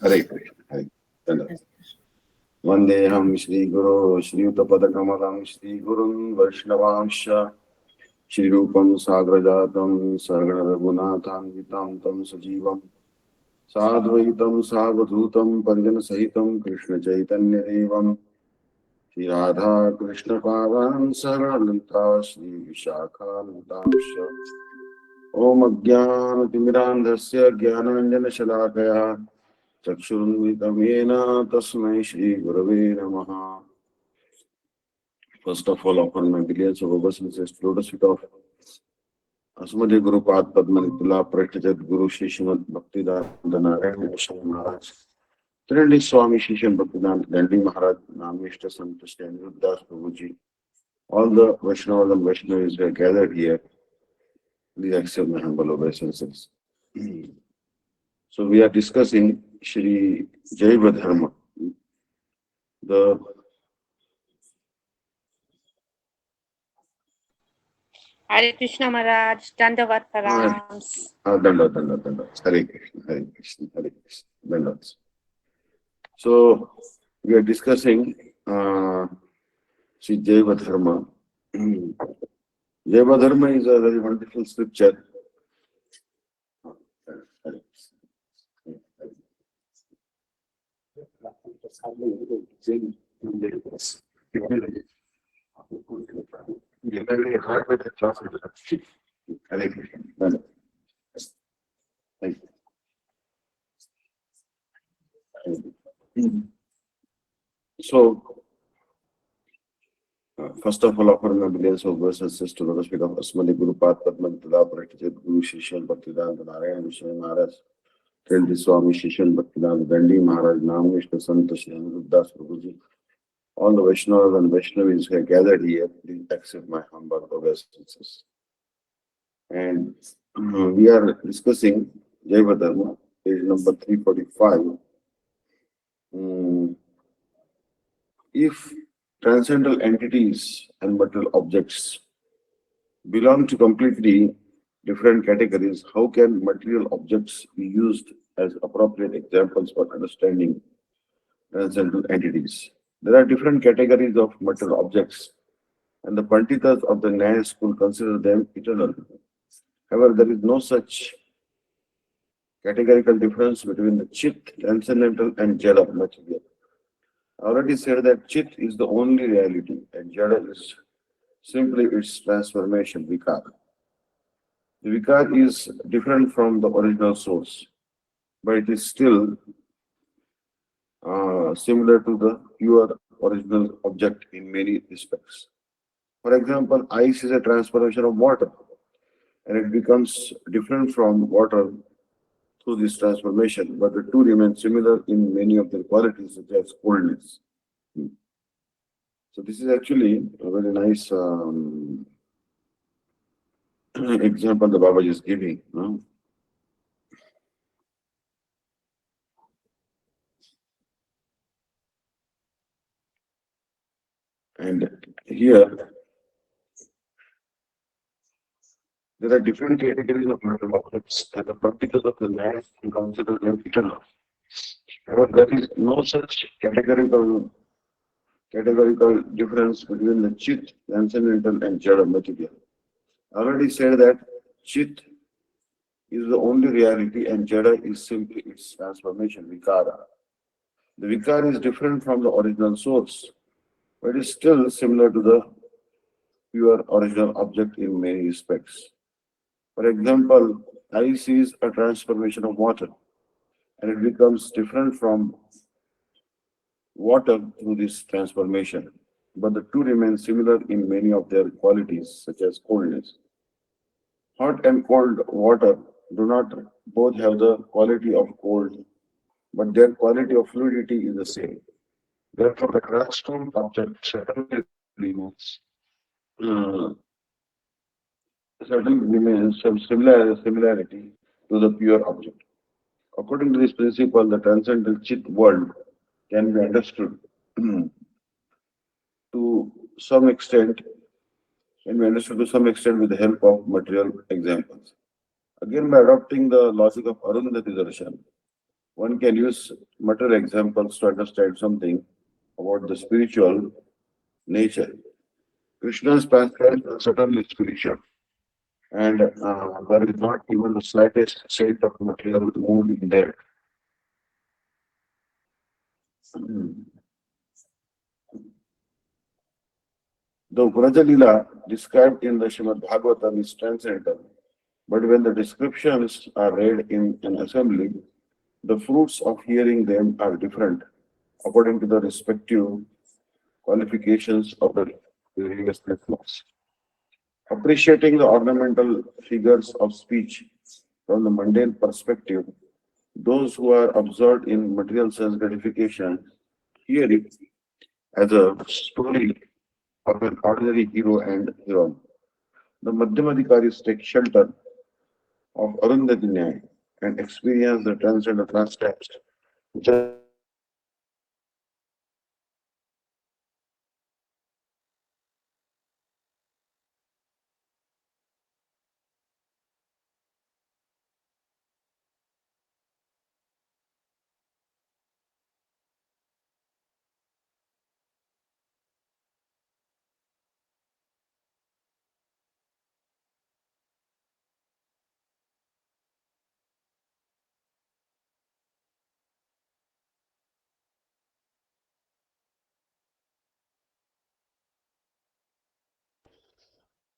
Hare Krishna. Hare Krishna. Vandeham Shri Guru Shri Utapadakamam Shri Gurun Vaishnavansha Shri Rupam Sagrajatam Sargana Raghunathan Vitam Tam Sajivam Sadvaitam Savadhutam Parjana Sahitam Krishna Chaitanya Devam Shri Radha Krishna Pavan Saralita Shri Vishakha Nutamsha Om Ajnana-timirandhasya Jnananjana-shalakaya Chakshurunmitamena Tasmai Shri Gurave Namaha. First of all, upon my billions of obeisances to lotus feet of Asmadi Guru Pad Padmanitula Prashtajat Guru Shishimad Bhaktivedanta Narayan Goswami Maharaj Trinity Swami Shisham Bhaktivedanta Gandhi Maharaj Namishta Santushta Aniruddhas Prabhuji. All the Vaishnavas and Vaishnavis who are gathered here, please accept my humble obeisances. So we are discussing Shri Jaiva Dharma, the Hare Krishna Maharaj, Dandavat Pranams. Danda. Hare Krishna, Hare Krishna, Hare Krishna, Dandas. So we are discussing Shri Jaiva Dharma. Jaiva Dharma is a very wonderful scripture. Hare Krishna. Thank you. So, first of all, offer my billions of verses to the speak of Asmani Guru Path Padman Tula Practice Guru Shishan Bhaktivedanta Narayan Vishnu Maharaj, Trinity Swami Shishan Bhaktivedanta Gandhi Maharaj, Namishta Santa Shri Aniruddhas Prabhuji. All the Vaishnavas and Vaishnavis who are gathered here, please accept my humble obeisances. And we are discussing Jaiva Dharma, page number 345. If transcendental entities and material objects belong to completely different categories, how can material objects be used as appropriate examples for understanding transcendental entities? There are different categories of material objects, and the Panditas of the Nyaya school consider them eternal. However, there is no such categorical difference between the Chit, transcendental, and Jada material. I already said that Chit is the only reality, and Jada is simply its transformation, Vikar. The Vikar is different from the original source, but it is still similar to the pure original object in many respects. For example, ice is a transformation of water, and it becomes different from water through this transformation, but the two remain similar in many of their qualities, such as coldness. So this is actually a very nice example the Baba is giving. No? And here, there are different categories of material objects, and the particles of the land we consider them eternal. However, there is no such categorical difference between the Chit, transcendental, and Jada material. I already said that Chit is the only reality and Jada is simply its transformation, Vikara. The Vikara is different from the original source, but is still similar to the pure original object in many respects. For example, ice is a transformation of water, and it becomes different from water through this transformation. But the two remain similar in many of their qualities, such as coldness. Hot and cold water do not both have the quality of cold, but their quality of fluidity is the same. Therefore, the crystal object uh, certainly remains some similarity to the pure object. According to this principle, the transcendental chit world can be understood to some extent, with the help of material examples. Again, by adopting the logic of Arundhati Darshan, One can use material examples to understand something about the spiritual nature. Krishna's pastimes are certainly spiritual, and there is not even the slightest shade of material mood in there. The Vrajalila described in the Srimad Bhagavatam is transcendental, but when the descriptions are read in an assembly, the fruits of hearing them are different according to the respective qualifications of the various platforms. Appreciating the ornamental figures of speech from the mundane perspective, those who are absorbed in material sense gratification hear it as a story of an ordinary hero and heroine. The Madhyamadikaris take shelter of Arundhati Nyaya and experience the transcendental concepts which are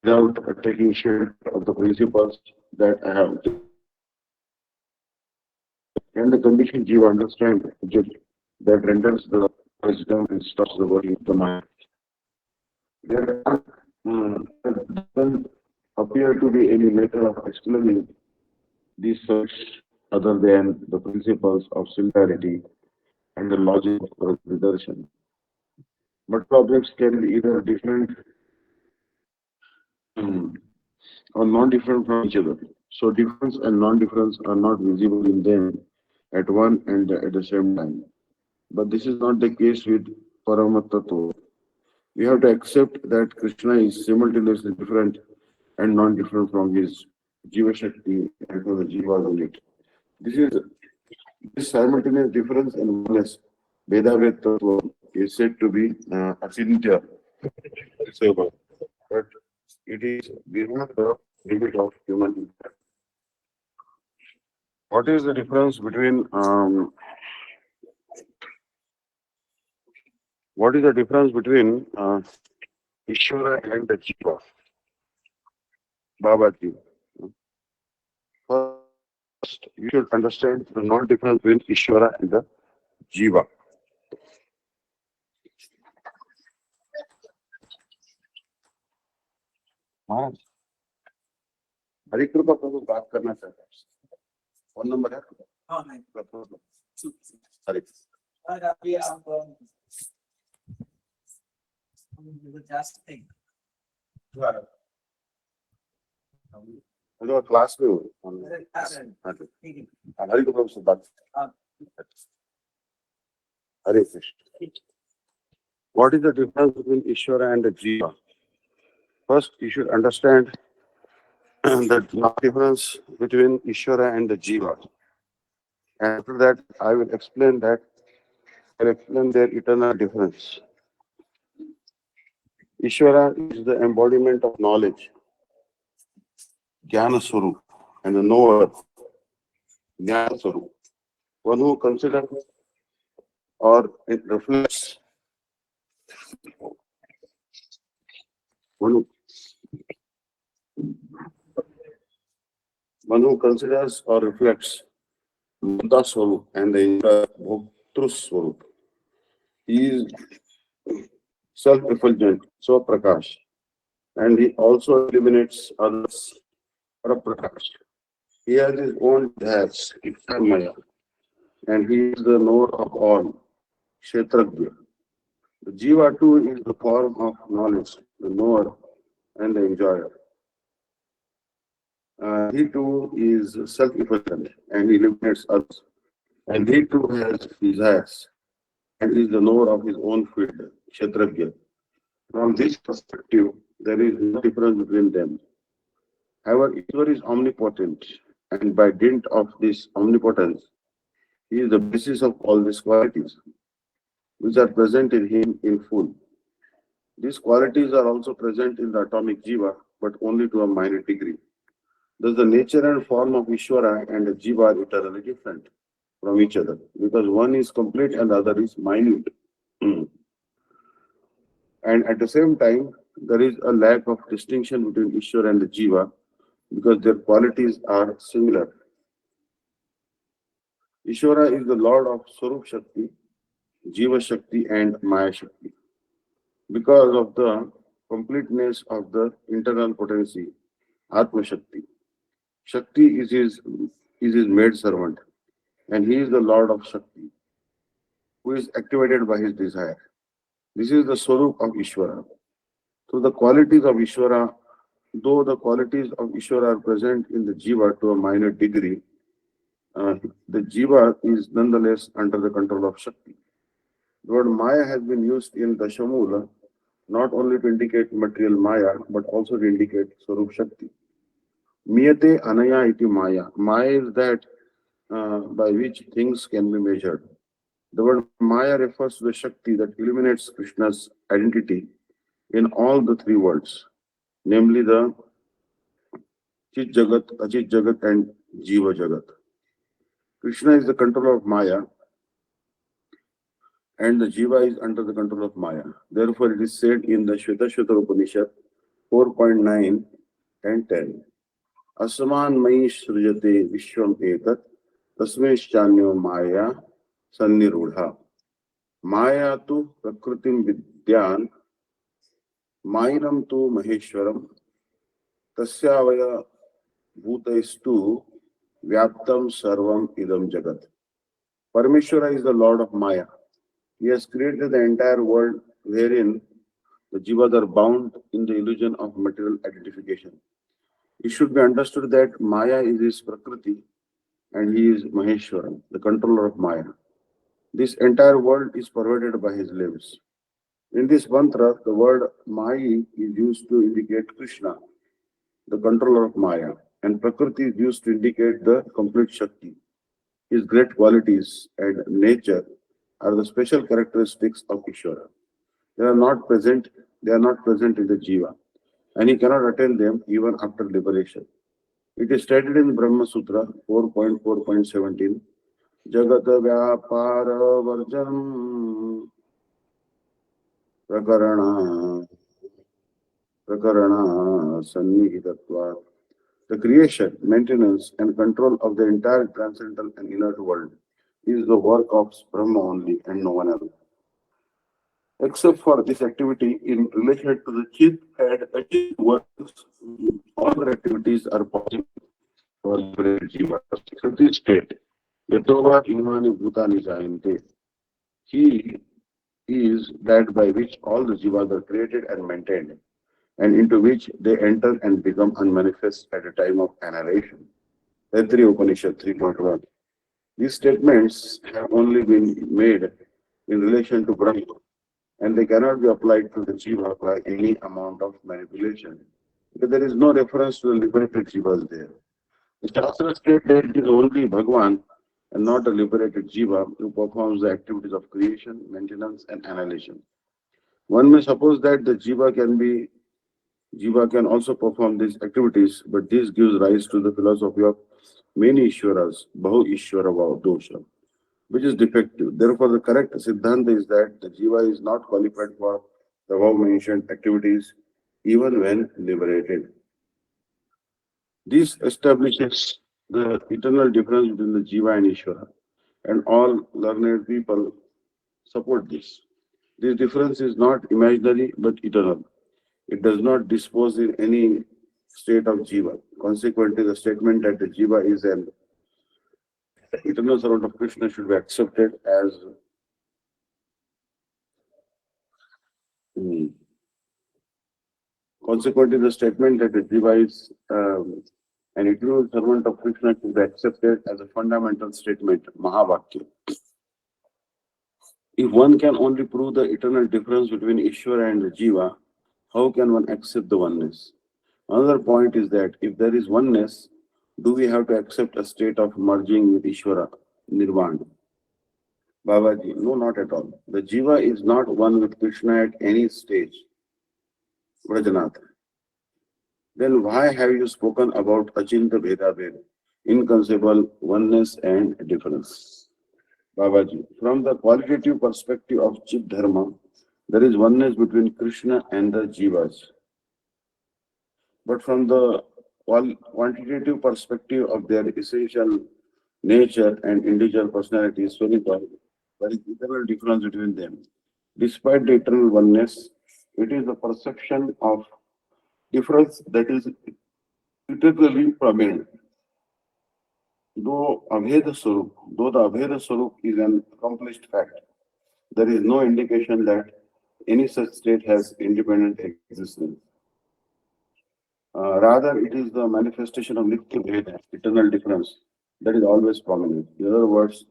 without taking share of the principles that I have. And the conditioned Jiva understand object that renders the wisdom and stops the working of the mind. There doesn't appear to be any method of explaining these such other than the principles of similarity and the logic of reduction. But objects can be either different um, or non-different from each other. So difference and non-difference are not visible in them at one and at the same time. But this is not the case with Paramattattva. We have to accept that Krishna is simultaneously different and non-different from his Jiva Shakti and from the Jiva unit. This is this simultaneous difference and oneness, Vedaved Tattva, is said to be Achintya, but it is beyond the limit of human intellect. What is the difference between what is the difference between Ishvara and the Jiva, Babaji? First, you should understand the non-difference between Ishvara and the Jiva. महाराज हरि कृपा प्रभु बात करना चाहता है phone number है हाँ है हरि और अभी आप जा सकते हैं हेलो क्लास में हूँ हाँ जी ठीक है हरि कृपा से बात हाँ हरे Krishna What is the difference between Ishvara and the Jiva? First, you should understand the difference between Ishvara and the Jiva. And after that, I will explain that. I'll explain their eternal difference. Ishvara is the embodiment of knowledge, Jnana Swarup, and the knower, Jnana Swarup. One who considers or it reflects, one who, one who considers or reflects Buddha Swarup and the Bhoktru Swarup. He is self-effulgent, so Prakash, and he also illuminates others, Prakash. He has his own dhats, Maya, and he is the knower of all, Kshetrajna. The Jiva too is the form of knowledge, the knower and the enjoyer. He too is self-effulgent and he illuminates others. And he too has desires and is the knower of his own field, Kshetrajna. From this perspective, there is no difference between them. However, Ishwar is omnipotent, and by dint of this omnipotence, He is the basis of all these qualities, which are present in him in full. These qualities are also present in the atomic jiva, but only to a minor degree. Thus, the nature and form of Ishvara and the jiva are eternally different from each other, because one is complete and the other is minute. And at the same time, there is a lack of distinction between Ishvara and the jiva, because their qualities are similar. Ishvara is the Lord of Swarup Shakti, Jiva Shakti, and Maya Shakti. Because of the completeness of the internal potency, Atma Shakti. Shakti is his maid servant, and he is the Lord of Shakti, who is activated by his desire. This is the Swarup of Ishvara. So the qualities of Ishvara, though the qualities of Ishvara are present in the Jiva to a minor degree, the Jiva is nonetheless under the control of Shakti. The word Maya has been used in Dashamula not only to indicate material Maya, but also to indicate Swarup Shakti. Miyate Anaya iti Maya. Maya is that by which things can be measured. The word Maya refers to the Shakti that illuminates Krishna's identity in all the three worlds, namely the Chit Jagat, Achit Jagat, and Jiva Jagat. Krishna is the controller of Maya, and the Jiva is under the control of Maya. Therefore, it is said in the Shvetashvatara Upanishad 4.9 and 10. Asman Mai Srujate Vishwam Etat Tasmeschanyo Maya Sannirudha. Maya tu Prakritim Vidyan Mainam tu Maheshwaram Tasyavaya Bhutaistu Vyaptam Sarvam Idam Jagat. Parmeshwara is the Lord of Maya. He has created the entire world wherein the jivas are bound in the illusion of material identification. It should be understood that Maya is his Prakriti and he is Maheshwaram, the controller of Maya. This entire world is pervaded by his limbs. In this mantra, the word Mai is used to indicate Krishna, the controller of Maya, and Prakriti is used to indicate the complete Shakti. His great qualities and nature are the special characteristics of Ishvara. They are not present, they are not present in the Jiva, and he cannot attain them even after liberation. It is stated in Brahma Sutra 4.4.17, Jagata Vyapara Varjanam Prakarana Prakarana Sannihitatva. The creation, maintenance, and control of the entire transcendental and inert world is the work of Brahma only and no one else. Except for this activity in relation to the Chit and Achit works, all the activities are possible for liberated jiva. So this state, Yatova Imani Bhutani Jayante, he is that by which all the jivas are created and maintained, and into which they enter and become unmanifest at a time of annihilation. Taittiriya Upanishad 3.1. These statements have only been made in relation to Brahma, and they cannot be applied to the jiva by any amount of manipulation, because there is no reference to the liberated jivas there. The Shastra states that it is only Bhagwan and not a liberated jiva who performs the activities of creation, maintenance, and annihilation. One may suppose that the jiva can also perform these activities, but this gives rise to the philosophy of many Ishwaras, Bahu Ishwara dosha, which is defective. Therefore, the correct Siddhanta is that the jiva is not qualified for the above mentioned activities even when liberated. This establishes the eternal difference between the jiva and Ishvara, and all learned people support this. This difference is not imaginary but eternal. It does not dispose in any state of jiva. Consequently, the statement that the jiva is an eternal servant of Krishna should be accepted as consequently the statement that the jiva is an eternal servant of Krishna should be accepted as a fundamental statement, Mahavakya. If one can only prove the eternal difference between Ishvara and the Jiva, how can one accept the oneness? Another point is that if there is oneness, do we have to accept a state of merging with Ishvara, Nirvana? Babaji, no, not at all. The Jiva is not one with Krishna at any stage. Vrajanath. Then why have you spoken about Achinta Veda Veda, inconceivable oneness and difference? Babaji, from the qualitative perspective of Chit Dharma, there is oneness between Krishna and the Jivas. But from the quantitative perspective of their essential nature and individual personalities, Swarita, there is eternal difference between them. Despite the eternal oneness, it is the perception of difference that is literally prominent. Though the Abheda Swarup is an accomplished fact, there is no indication that any such state has independent existence. Rather, it is the manifestation of Nitya Bheda, eternal difference, that is always prominent. In other words,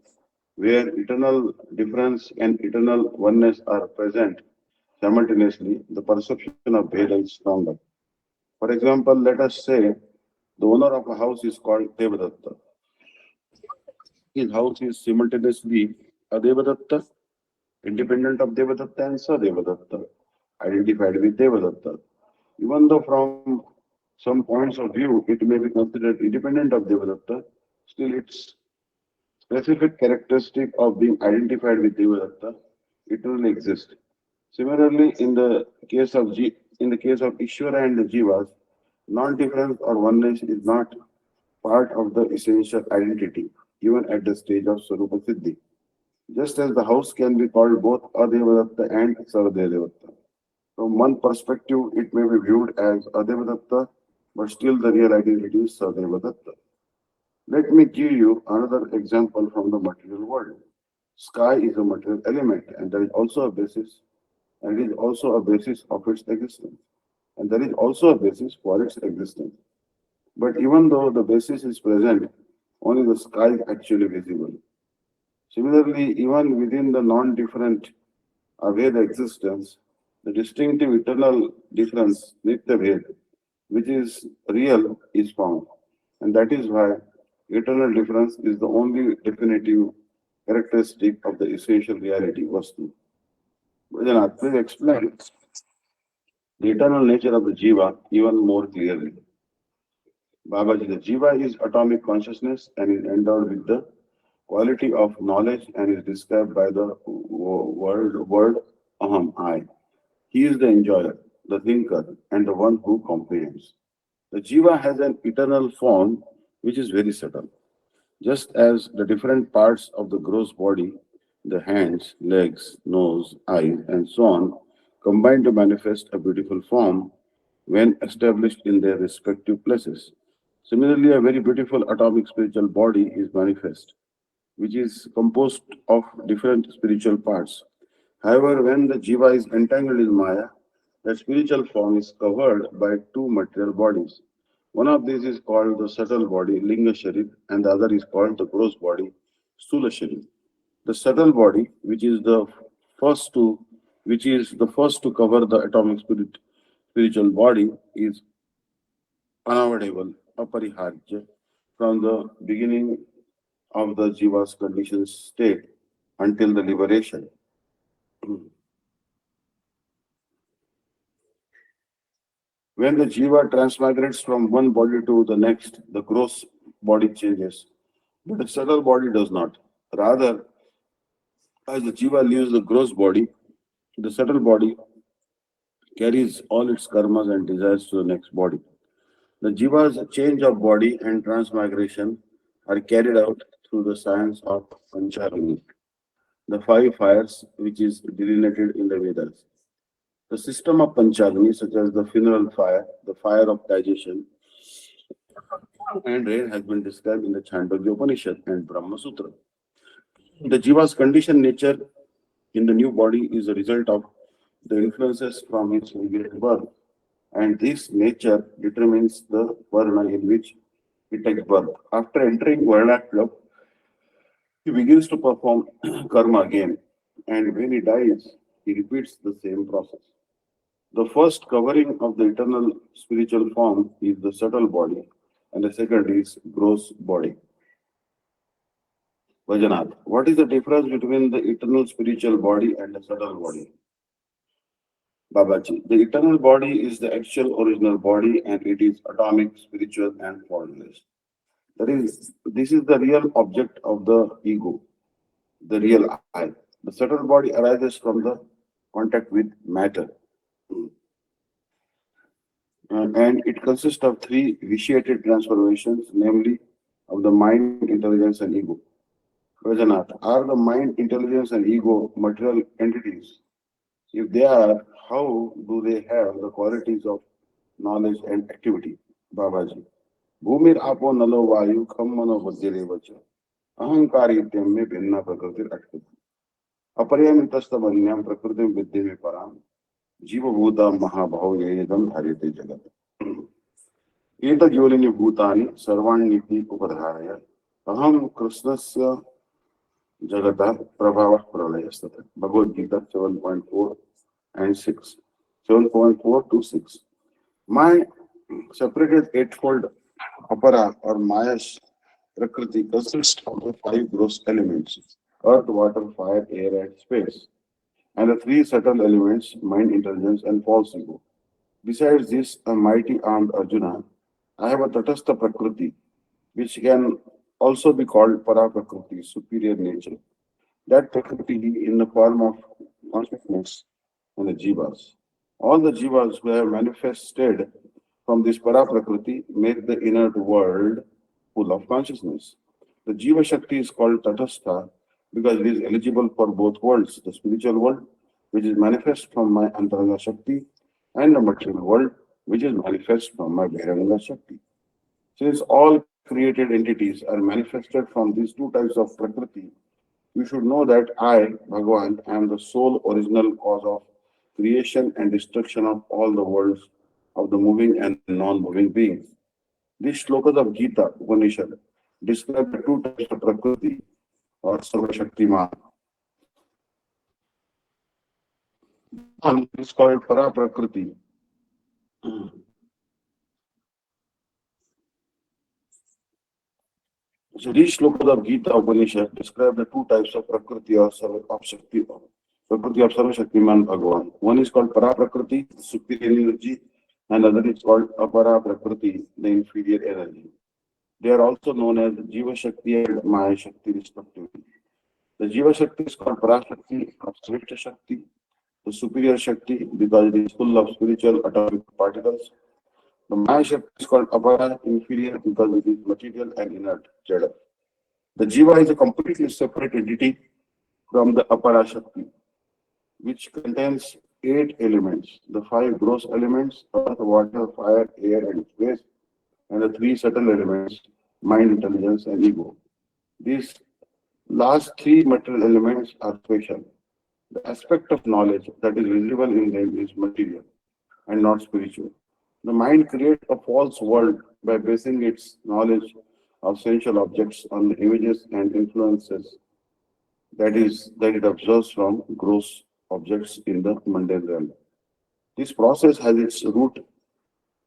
where eternal difference and eternal oneness are present simultaneously, the perception of Bheda is stronger. For example, let us say the owner of a house is called Devadatta. His house is simultaneously a Devadatta, independent of Devadatta, and Sadevadatta, identified with Devadatta. Even though from some points of view it may be considered independent of Devadatta, still its specific characteristic of being identified with Devadatta eternally exists. Similarly, in the case of Ishvara and the Jivas, non-difference or oneness is not part of the essential identity, even at the stage of Swarupa Siddhi. Just as the house can be called both Adevadatta and Sarvadevadatta. From one perspective, it may be viewed as Adevadatta, but still the real identity is Sadevadatta. Let me give you another example from the material world. Sky is a material element, and there is also a basis, and it is also a basis of its existence, and there is also a basis for its existence. But even though the basis is present, only the sky is actually visible. Similarly, even within the non-different Aveda existence, the distinctive eternal difference, Nitya Ved, which is real, is found. And that is why eternal difference is the only definitive characteristic of the essential reality, Vastu. Vijayanath, please explain the eternal nature of the Jiva even more clearly. Babaji, the Jiva is atomic consciousness and is endowed with the quality of knowledge and is described by the word Aham, I. He is the enjoyer, the thinker, and the one who comprehends. The Jiva has an eternal form which is very subtle. Just as the different parts of the gross body, the hands, legs, nose, eyes, and so on, combine to manifest a beautiful form when established in their respective places. Similarly, a very beautiful atomic spiritual body is manifest, which is composed of different spiritual parts. However, when the jiva is entangled in Maya, the spiritual form is covered by two material bodies. One of these is called the subtle body, Linga Sharir, and the other is called the gross body, Stula Sharir. The subtle body, first to which is the first to cover the spiritual body, is unavoidable, apariharya, from the beginning of the jiva's conditioned state until the liberation. When the jiva transmigrates from one body to the next, the gross body changes, but the subtle body does not. Rather, as the jiva leaves the gross body, the subtle body carries all its karmas and desires to the next body. The jiva's change of body and transmigration are carried out through the science of Pancharani, the five fires which is delineated in the Vedas. The system of Panchagni, such as the funeral fire, the fire of digestion, and rain, has been described in the Chandogya Upanishad and Brahma Sutra. The jiva's conditioned nature in the new body is a result of the influences from its previous birth, and this nature determines the varna in which it takes birth. After entering Varnashram, he begins to perform karma again, and when he dies, he repeats the same process. The first covering of the eternal spiritual form is the subtle body, and the second is gross body. Vajanath, what is the difference between the eternal spiritual body and the subtle body? Babaji, the eternal body is the actual original body and it is atomic, spiritual, and formless. That is, this is the real object of the ego, the real I. The subtle body arises from the contact with matter, and it consists of three vitiated transformations, namely of the mind, intelligence, and ego. Rajanath, are the mind, intelligence, and ego material entities? If they are, how do they have the qualities of knowledge and activity? Babaji. Bhumir apo nalo vayu kham mano buddhire vacha. Ahankarityam me भिन्ना प्रकृति अटकति. अपरियमितस्तमन्यम प्रकृति विद्ये में पराम. जीवभूता महाभाव येदम धार्यते जगत. एतद्योनिनि भूतानि सर्वाण्यपि उपधारय. अहम कृष्णस्य जगतः प्रभावः प्रलयस्तः. Bhagavad Gita 7.4 and 6. 7.4 to 6. My separated eightfold apara or Maya's Prakriti consists of the five gross elements earth, water, fire, air, and space, and the three subtle elements mind, intelligence, and false ego. Besides this, a mighty armed Arjuna, I have a Tatastha Prakriti, which can also be called Para Prakriti, superior nature. That Prakriti in the form of consciousness and the jivas. All the jivas who have manifested from this para prakriti make the inner world full of consciousness. The jiva shakti is called tatastha because it is eligible for both worlds, the spiritual world, which is manifest from my antaranga shakti, and the material world, which is manifest from my bahiranga shakti. Since all created entities are manifested from these two types of prakriti, you should know that I, Bhagavan, am the sole original cause of creation and destruction of all the worlds of the moving and non-moving beings. These shlokas of Gita Upanishad describe the two types of Prakriti or Sarvashaktiman. One is called Para Prakriti. So these shlokas of Gita Upanishad describe the two types of Prakriti or of Shakti, Prakriti of Sarvashaktiman Bhagavan. One is called Para Prakriti, the superior energy, and other is called Apara Prakriti, the inferior energy. They are also known as Jiva Shakti and Maya Shakti respectively. The Jiva Shakti is called Parashakti of Swift Shakti, the superior Shakti because it is full of spiritual atomic particles. The Maya Shakti is called Apara, inferior because it is material and inert, Jada. The Jiva is a completely separate entity from the Apara Shakti, which contains eight elements, the five gross elements, earth, water, fire, air, and space, and the three subtle elements, mind, intelligence, and ego. These last three material elements are special. The aspect of knowledge that is visible in them is material and not spiritual. The mind creates a false world by basing its knowledge of sensual objects on the images and influences that it observes from gross objects in the mundane realm. This process has its root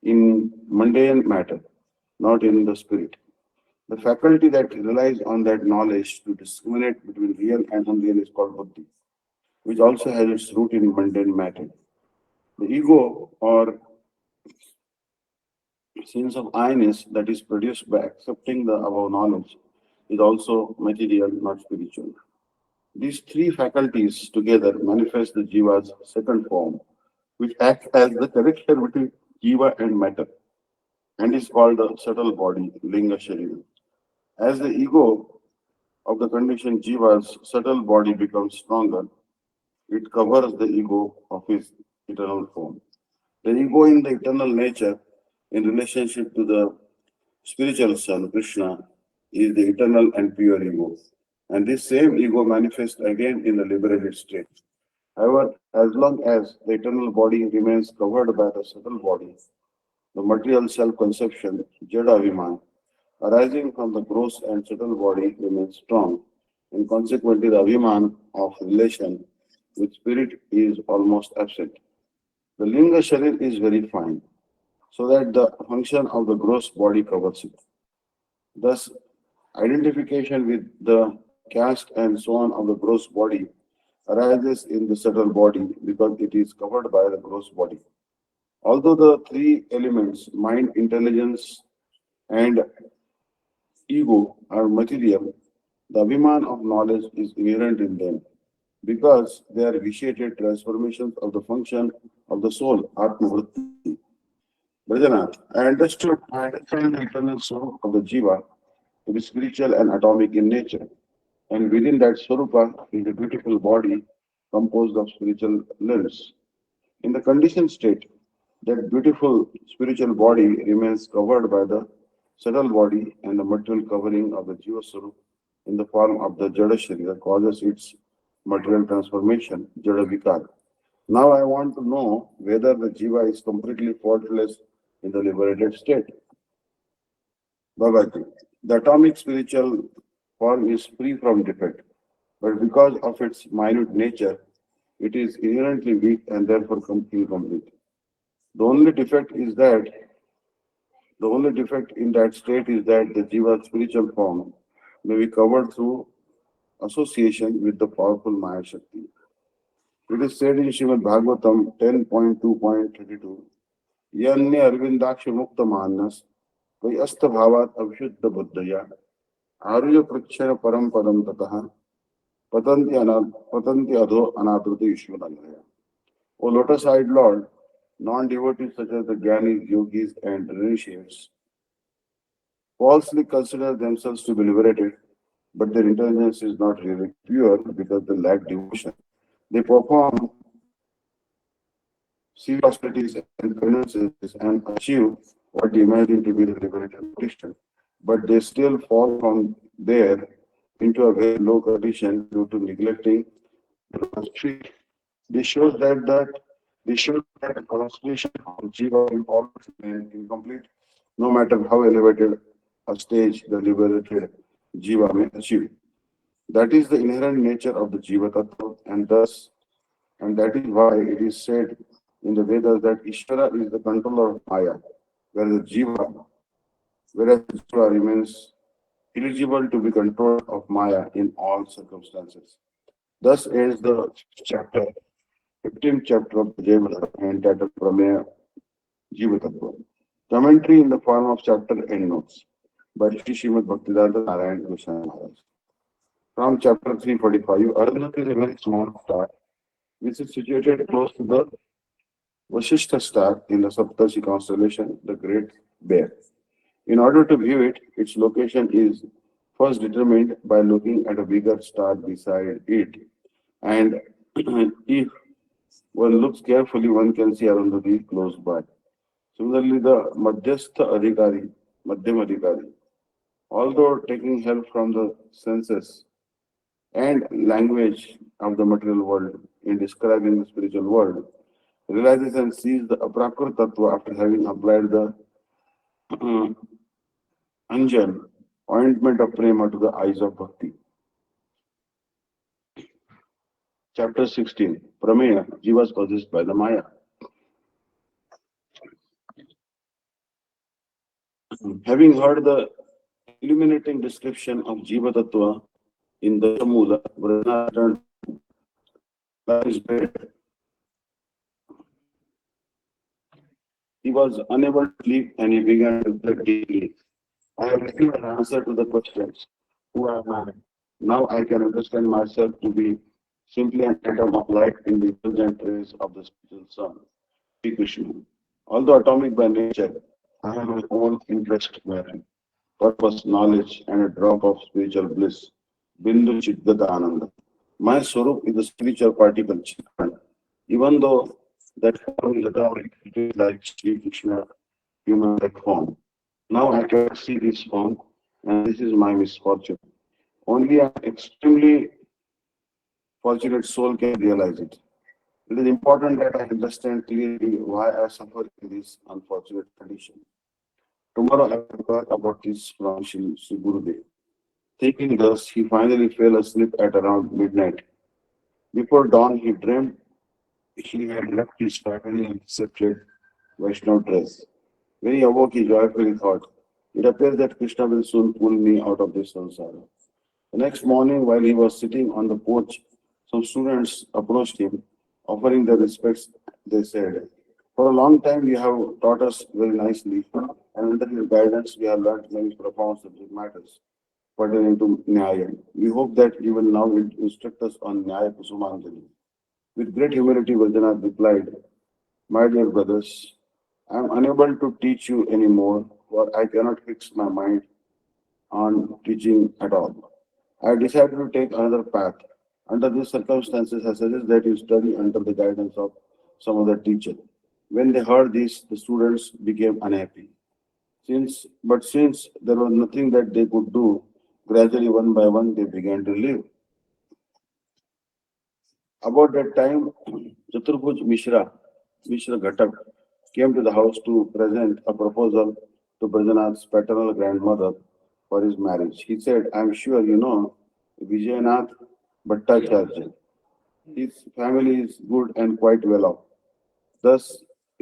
in mundane matter, not in the spirit. The faculty that relies on that knowledge to discriminate between real and unreal is called buddhi, which also has its root in mundane matter. The ego or sense of I-ness that is produced by accepting the above knowledge is also material, not spiritual. These three faculties together manifest the jiva's second form, which acts as the connection between jiva and matter, and is called the subtle body, linga sharira. As the ego of the conditioned jiva's subtle body becomes stronger, it covers the ego of his eternal form. The ego in the eternal nature, in relationship to the spiritual son, Krishna, is the eternal and pure ego. And this same ego manifests again in the liberated state. However, as long as the eternal body remains covered by the subtle body, the material self-conception, Jada Viman, arising from the gross and subtle body remains strong, and consequently the Abhiman of relation with spirit is almost absent. The Linga Sharir is very fine, so that the function of the gross body covers it. Thus, identification with the caste, and so on of the gross body arises in the subtle body because it is covered by the gross body. Although the three elements, mind, intelligence, and ego, are material, the Abhiman of knowledge is inherent in them because they are vitiated transformations of the function of the soul, Atma Vritti. Brajanath, I understand the eternal soul of the Jiva to be spiritual and atomic in nature, and within that Swarupa is a beautiful body composed of spiritual limbs. In the conditioned state, that beautiful spiritual body remains covered by the subtle body and the material covering of the Jiva Swarup in the form of the Jada Sharira causes its material transformation, Jada Vikar. Now I want to know whether the Jiva is completely faultless in the liberated state. Bhagavad. The atomic spiritual form is free from defect, but because of its minute nature, it is inherently weak and therefore incomplete. The only defect is that the only defect in that state is that the Jiva spiritual form may be covered through association with the powerful Maya Shakti. It is said in Srimad Bhagavatam 10.2.32, Yanya Arvindaksh Mukta Manas, Vai Astabhavat Avshuddha Buddhaya, Arya Prakshara Param Padam Tataha, Patanti Adho Anadruta Ishwanagaya. O lotus-eyed Lord, non-devotees such as the Gyanis, Yogis, and initiates falsely consider themselves to be liberated, but their intelligence is not really pure because they lack devotion. They perform severe austerities and penances and achieve what they imagine to be the liberated condition, but they still fall from there into a very low condition due to neglecting the Lord's feet. This shows that the constellation of Jiva will always remain incomplete, no matter how elevated a stage the liberated Jiva may achieve. That is the inherent nature of the Jiva Tattva, and that is why it is said in the Vedas that Ishvara is the controller of Maya, where the Jiva, whereas the Jiva remains eligible to be controlled of Maya in all circumstances. Thus ends the chapter, 15th chapter of the Jayavada entitled Prameya Jiva Tattva. Commentary in the form of chapter endnotes by Sri Srimad Bhaktivedanta Narayan Goswami Maharaj. From chapter 345, Arunati is a very small star which is situated close to the Vashishta star in the Saptarshi constellation, the Great Bear. In order to view it, its location is first determined by looking at a bigger star beside it. And if one looks carefully, one can see Arundhati close by. Similarly, the Madhyam Adhikari, although taking help from the senses and language of the material world in describing the spiritual world, realizes and sees the Aprakrit Tattva after having applied the Anjan, ointment of prema to the eyes of bhakti. Chapter 16, Prameya, Jiva is possessed by the Maya. Having heard the illuminating description of Jiva Tattva in the Shamula, Vrana returned to his bed. He was unable to sleep and he began to reflect deeply. I have received an answer to the questions. Who am I? Now I can understand myself to be simply an atom of light in the effulgent rays of the spiritual sun, Sri Krishna. Although atomic by nature, I have my own interest wherein, purpose, knowledge, and a drop of spiritual bliss. Bindu Chitgata Ananda. My Swarup is the spiritual particle, Chitkan. Even though that form is atomic, it is like Sri Krishna, human-like form. Now I cannot see this form, and this is my misfortune. Only an extremely fortunate soul can realize it. It is important that I understand clearly why I suffer in this unfortunate condition. Tomorrow I will talk about this from Sri Gurudev. Thinking thus, he finally fell asleep at around midnight. Before dawn, he dreamed he had left his family and accepted Vaishnav dress. When he awoke, he joyfully thought, it appears that Krishna will soon pull me out of this samsara. The next morning, while he was sitting on the porch, some students approached him, offering their respects. They said, "For a long time, you have taught us very nicely, and under your guidance, we have learned many profound subject matters pertaining to Nyaya. We hope that you will now instruct us on Nyaya Kusumanjali." With great humility, Vajranath replied, "My dear brothers, I am unable to teach you anymore, for I cannot fix my mind on teaching at all. I decided to take another path. Under these circumstances, I suggest that you study under the guidance of some other teacher." When they heard this, the students became unhappy. Since there was nothing that they could do, gradually one by one they began to leave. About that time, Mishra Ghatak, came to the house to present a proposal to Brajanath's paternal grandmother for his marriage. He said, "I am sure you know Vijayanath Bhattacharya. His family is good and quite well off. Thus,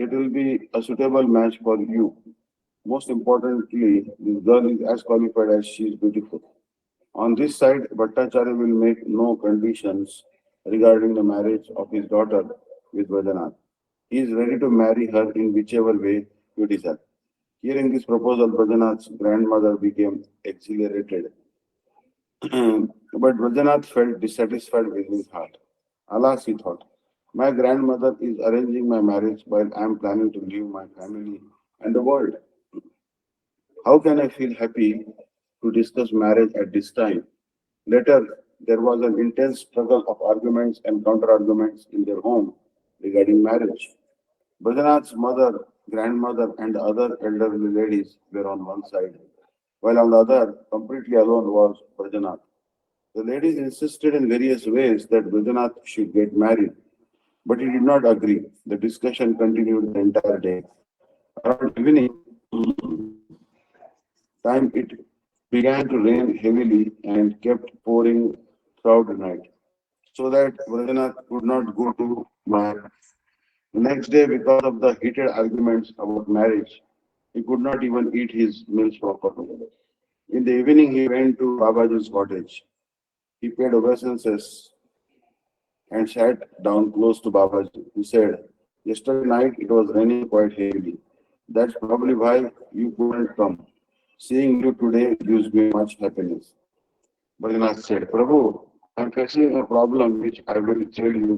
it will be a suitable match for you. Most importantly, this girl is as qualified as she is beautiful. On this side, Bhattacharya will make no conditions regarding the marriage of his daughter with Vajanath. He is ready to marry her in whichever way you desire." Hearing this proposal, Vajanath's grandmother became exhilarated. But Vajanath felt dissatisfied with his heart. Alas, he thought, my grandmother is arranging my marriage while I am planning to leave my family and the world. How can I feel happy to discuss marriage at this time? Later, there was an intense struggle of arguments and counter arguments in their home regarding marriage. Bhadranath's mother, grandmother, and other elderly ladies were on one side, while on the other, completely alone, was Bhadranath. The ladies insisted in various ways that Bhadranath should get married, but he did not agree. The discussion continued the entire day. Around evening time, it began to rain heavily and kept pouring throughout the night, so that Bhadranath could not go to marriage. The next day, because of the heated arguments about marriage, he could not even eat his meals properly. In the evening, he went to Babaji's cottage. He paid obeisances and sat down close to Babaji. He said, "Yesterday night it was raining quite heavily. That's probably why you couldn't come. Seeing you today gives me much happiness." Bhaginath said, "Prabhu, I'm facing a problem which I will tell you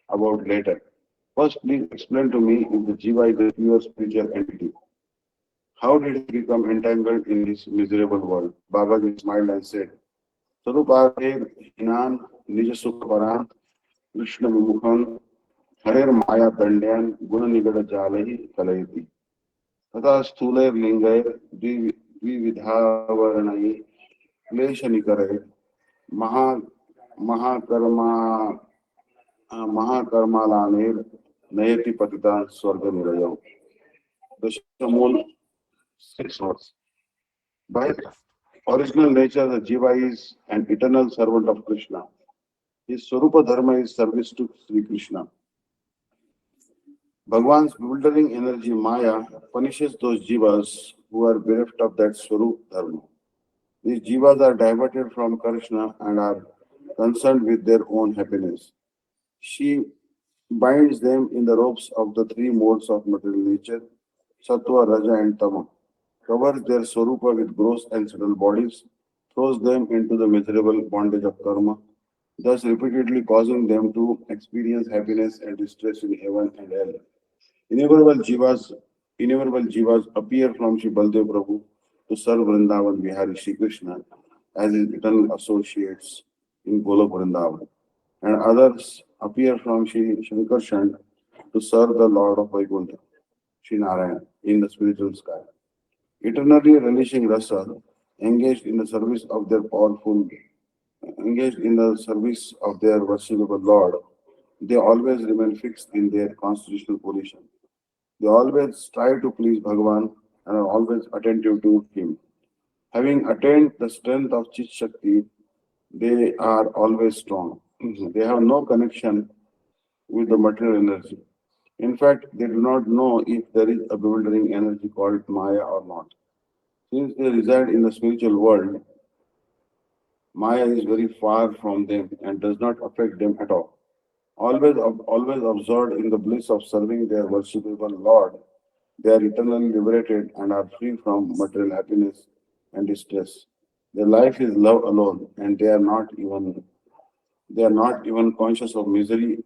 about later. First, please explain to me if the Jiva is a pure spiritual entity. How did he become entangled in this miserable world?" Babaji smiled and said, "Sarupaver hinan nijasukhaparan Krishna vimukhan harer maya dandyan guna nigada jalahi kalayati. Tata sthuler lingair dvividhavaranayi क्लेश निकरे महा महाकर्मा महाकर्मालानेर नयति पतिता स्वर्ग निरयो. The Shamol 6 words. By original nature, the Jiva is an eternal servant of Krishna. His Swarupa Dharma is service to Sri Krishna. Bhagwan's bewildering energy Maya punishes those Jivas who are bereft of that Swarup Dharma. These Jivas are diverted from Krishna and are concerned with their own happiness. She binds them in the ropes of the three modes of material nature, Sattva, Raja, and Tama, covers their Swarupa with gross and subtle bodies, throws them into the miserable bondage of karma, thus repeatedly causing them to experience happiness and distress in heaven and hell. Innumerable jivas, innumerable jivas appear from Sri Baldev Prabhu to serve Vrindavan Vihari Sri Krishna as his eternal associates in Golok Vrindavan, and others appear from Sri Shankarshan to serve the Lord of Vaikuntha, Sri Narayana, in the spiritual sky. Eternally relishing rasa, engaged in the service of their powerful, engaged in the service of their worshipable Lord, they always remain fixed in their constitutional position. They always strive to please Bhagavan and are always attentive to Him. Having attained the strength of Chit Shakti, they are always strong. They have no connection with the material energy. In fact, they do not know if there is a bewildering energy called Maya or not. Since they reside in the spiritual world, Maya is very far from them and does not affect them at all. Always absorbed in the bliss of serving their worshipable Lord, they are eternally liberated and are free from material happiness and distress. Their life is love alone, and they are not even conscious of misery,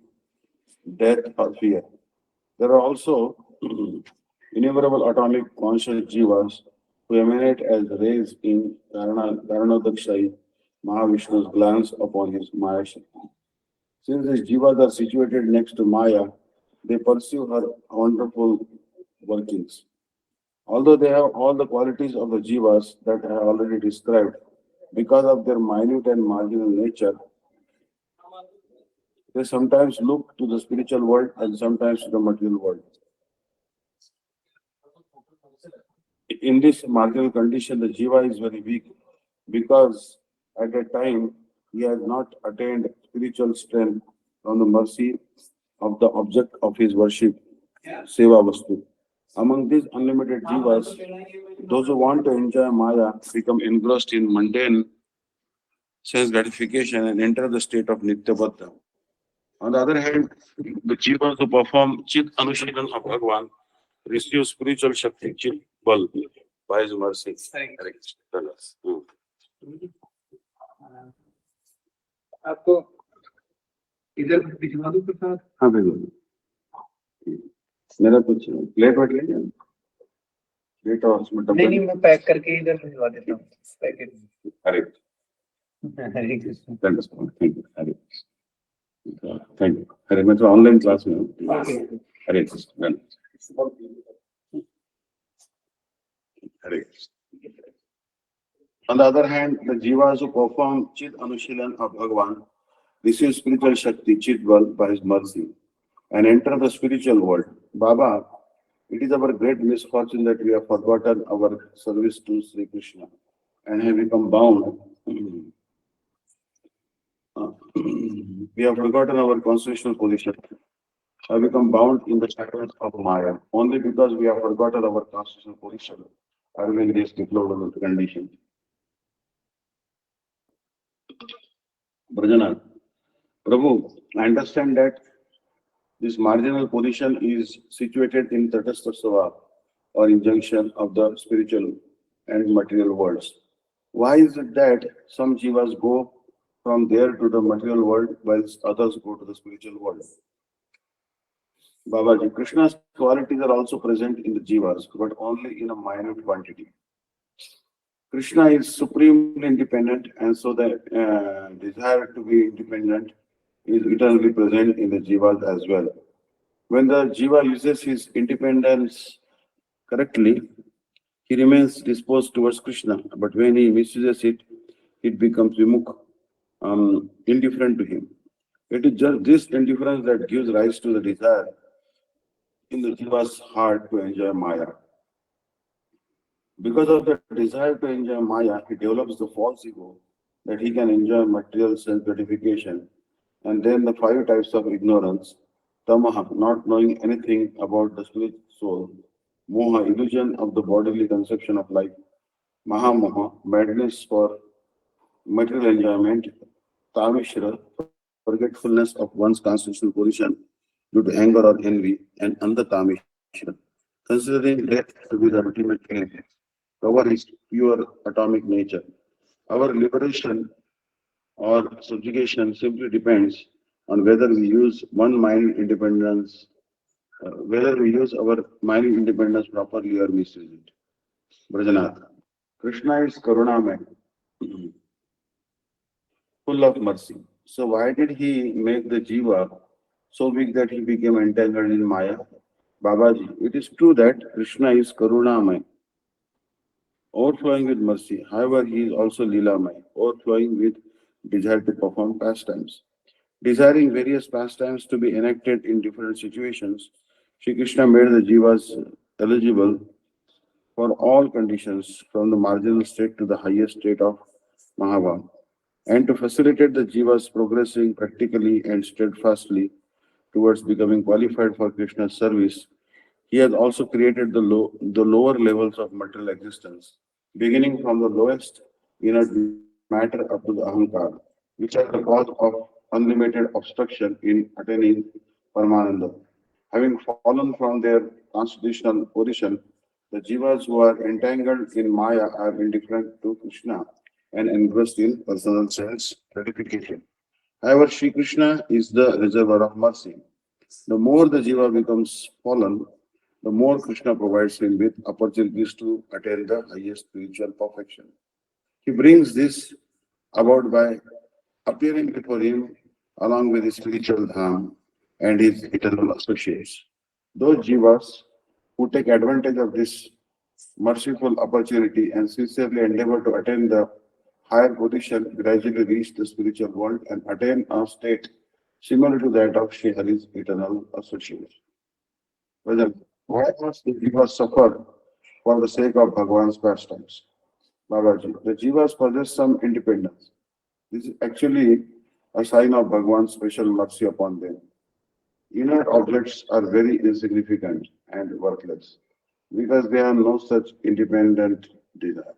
death, or fear. There are also innumerable atomic conscious jivas who emanate as rays in Karanodakshai Mahavishnu's glance upon his Maya Shakti. Since these jivas are situated next to Maya, they pursue her wonderful workings. Although they have all the qualities of the jivas that I have already described, because of their minute and marginal nature, they sometimes look to the spiritual world and sometimes to the material world. In this marginal condition, the jiva is very weak because at that time he has not attained spiritual strength from the mercy of the object of his worship, Seva Vastu. Among these unlimited jivas, those who want to enjoy Maya become engrossed in mundane sense gratification and enter the state of Nitya. On the other hand, the jivas who perform Chit Anushilan of Bhagavan receive spiritual Shakti, Chit Bal, by his mercy. Correct. Tell us. आपको इधर भिजवा दूं प्रसाद हाँ बिल्कुल मेरा कुछ plate what ले plate और उसमें नहीं नहीं मैं पैक करके इधर भिजवा देता हूँ packet correct Hare Krishna thank you Hare thank you Hare मैं तो ऑनलाइन क्लास में हूँ हरे कृष्ण हरे Krishna. On the other hand, the jivas who perform Chit Anushilan of Bhagavan receive spiritual Shakti, Chit Bal, by his mercy and enter the spiritual world. Baba, it is our great misfortune that we have forgotten our service to Sri Krishna and have become bound. We have forgotten our constitutional position, have become bound in the shackles of Maya. Only because we have forgotten our constitutional position are we in this deplorable condition. Brajanath, Prabhu, I understand that this marginal position is situated in Tatastha Sava or in junction of the spiritual and material worlds. Why is it that some jivas go from there to the material world whilst others go to the spiritual world? Babaji, Krishna's qualities are also present in the jivas, but only in a minute quantity. Krishna is supremely independent, and so the desire to be independent is eternally present in the jivas as well. When the jiva uses his independence correctly, he remains disposed towards Krishna. But when he misuses it, it becomes vimukh, indifferent to him. It is just this indifference that gives rise to the desire in the jiva's heart to enjoy Maya. Because of the desire to enjoy Maya, he develops the false ego that he can enjoy material sense gratification. And then the five types of ignorance: tamaha, not knowing anything about the spirit soul; moha, illusion of the bodily conception of life; mahamoha, madness for material enjoyment; tamishra, forgetfulness of one's constitutional position due to anger or envy; and andatamishra, considering death to be the ultimate end. Our is pure atomic nature. Our liberation or subjugation simply depends on whether we use one mind independence, whether we use our mind independence properly or misuse it. Brajanath, Krishna is Karunamay, full of mercy. So why did he make the jiva so big that he became entangled in Maya? Babaji, it is true that Krishna is Karunamay, overflowing with mercy. However, he is also Leelamay, overflowing with desire to perform pastimes. Desiring various pastimes to be enacted in different situations, Sri Krishna made the jivas eligible for all conditions from the marginal state to the highest state of Mahava. And to facilitate the jivas progressing practically and steadfastly towards becoming qualified for Krishna's service, he has also created the lower levels of material existence, beginning from the lowest inert beings matter up to the ahankar, which are the cause of unlimited obstruction in attaining Paramananda. Having fallen from their constitutional position, the jivas who are entangled in Maya are indifferent to Krishna and engrossed in personal sense gratification. However, Sri Krishna is the reservoir of mercy. The more the jiva becomes fallen, the more Krishna provides him with opportunities to attain the highest spiritual perfection. He brings this about by appearing before him along with his spiritual dham and his eternal associates. Those jivas who take advantage of this merciful opportunity and sincerely endeavor to attain the higher position gradually reach the spiritual world and attain a state similar to that of Sri Hari's eternal associates. Well, why must the jivas suffer for the sake of Bhagavan's pastimes? Babaji, the jivas possess some independence. This is actually a sign of Bhagavan's special mercy upon them. Inert objects are very insignificant and worthless because they have no such independent desire.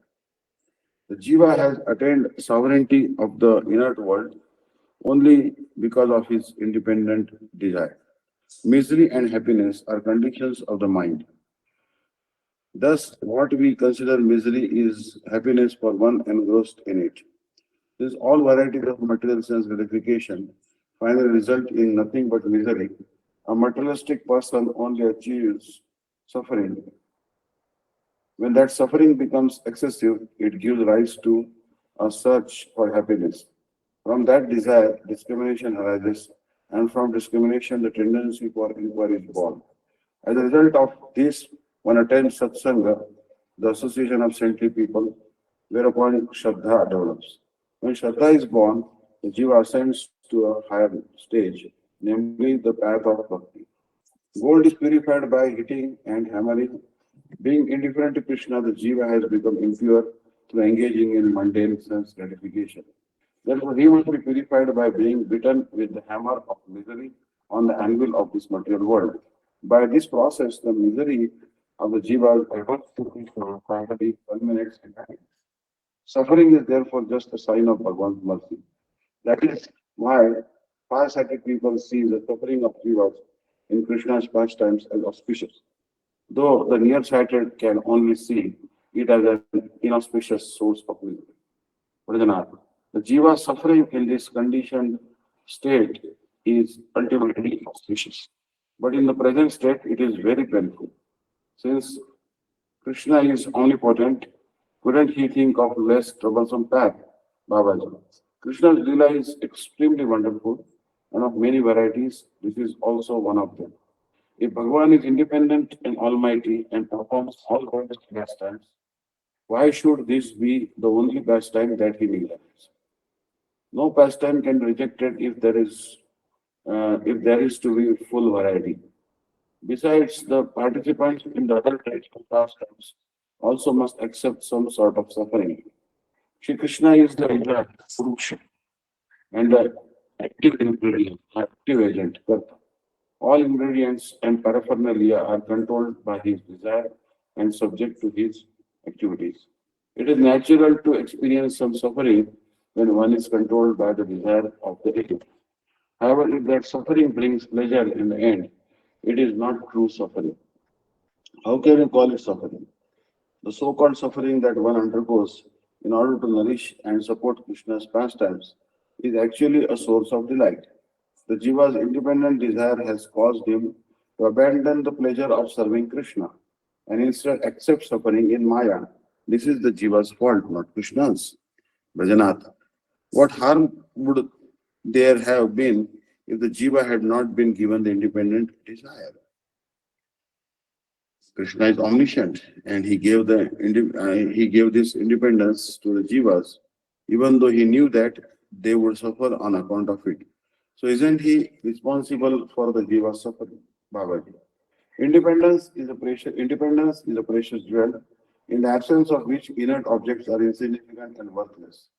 The jiva has attained sovereignty of the inert world only because of his independent desire. Misery and happiness are conditions of the mind. Thus, what we consider misery is happiness for one engrossed in it. Since all varieties of material sense gratification finally result in nothing but misery, a materialistic person only achieves suffering. When that suffering becomes excessive, it gives rise to a search for happiness. From that desire, discrimination arises, and from discrimination, the tendency for inquiry is born. As a result of this, one attends satsanga, the association of saintly people, whereupon Shraddha develops. When Shraddha is born, the jiva ascends to a higher stage, namely the path of bhakti. Gold is purified by hitting and hammering. Being indifferent to Krishna, the jiva has become impure through engaging in mundane sense gratification. Therefore, he must be purified by being beaten with the hammer of misery on the anvil of this material world. By this process, the misery of the jiva averts to Krishna finally culminates in happiness. Suffering is therefore just a sign of Bhagavan's mercy. That is why far-sighted people see the suffering of jivas in Krishna's pastimes as auspicious, though the nearsighted can only see it as an inauspicious source of misery. Vardhanath. The jiva suffering in this conditioned state is ultimately auspicious. But in the present state, it is very painful. Since Krishna is omnipotent, couldn't he think of less troublesome path? Babaji. Krishna's Leela is extremely wonderful and of many varieties. This is also one of them. If Bhagavan is independent and almighty and performs all God's pastimes, why should this be the only pastime that he neglects? No pastime can be rejected if there is to be full variety. Besides, the participants in the other types of pastimes also must accept some sort of suffering. Shri Krishna is the agent, Purusha, and the active ingredient, active agent, Karta. All ingredients and paraphernalia are controlled by his desire and subject to his activities. It is natural to experience some suffering when one is controlled by the desire of the agent. However, if that suffering brings pleasure in the end, it is not true suffering. How can you call it suffering? The so-called suffering that one undergoes in order to nourish and support Krishna's pastimes is actually a source of delight. The jiva's independent desire has caused him to abandon the pleasure of serving Krishna and instead accept suffering in Maya. This is the jiva's fault, not Krishna's. Brajanath. What harm would there have been if the jiva had not been given the independent desire? Krishna is omniscient, and he gave this independence to the jivas, even though he knew that they would suffer on account of it. So, isn't he responsible for the jiva's suffering? Babaji. Independence is a precious jewel, in the absence of which inert objects are insignificant and worthless.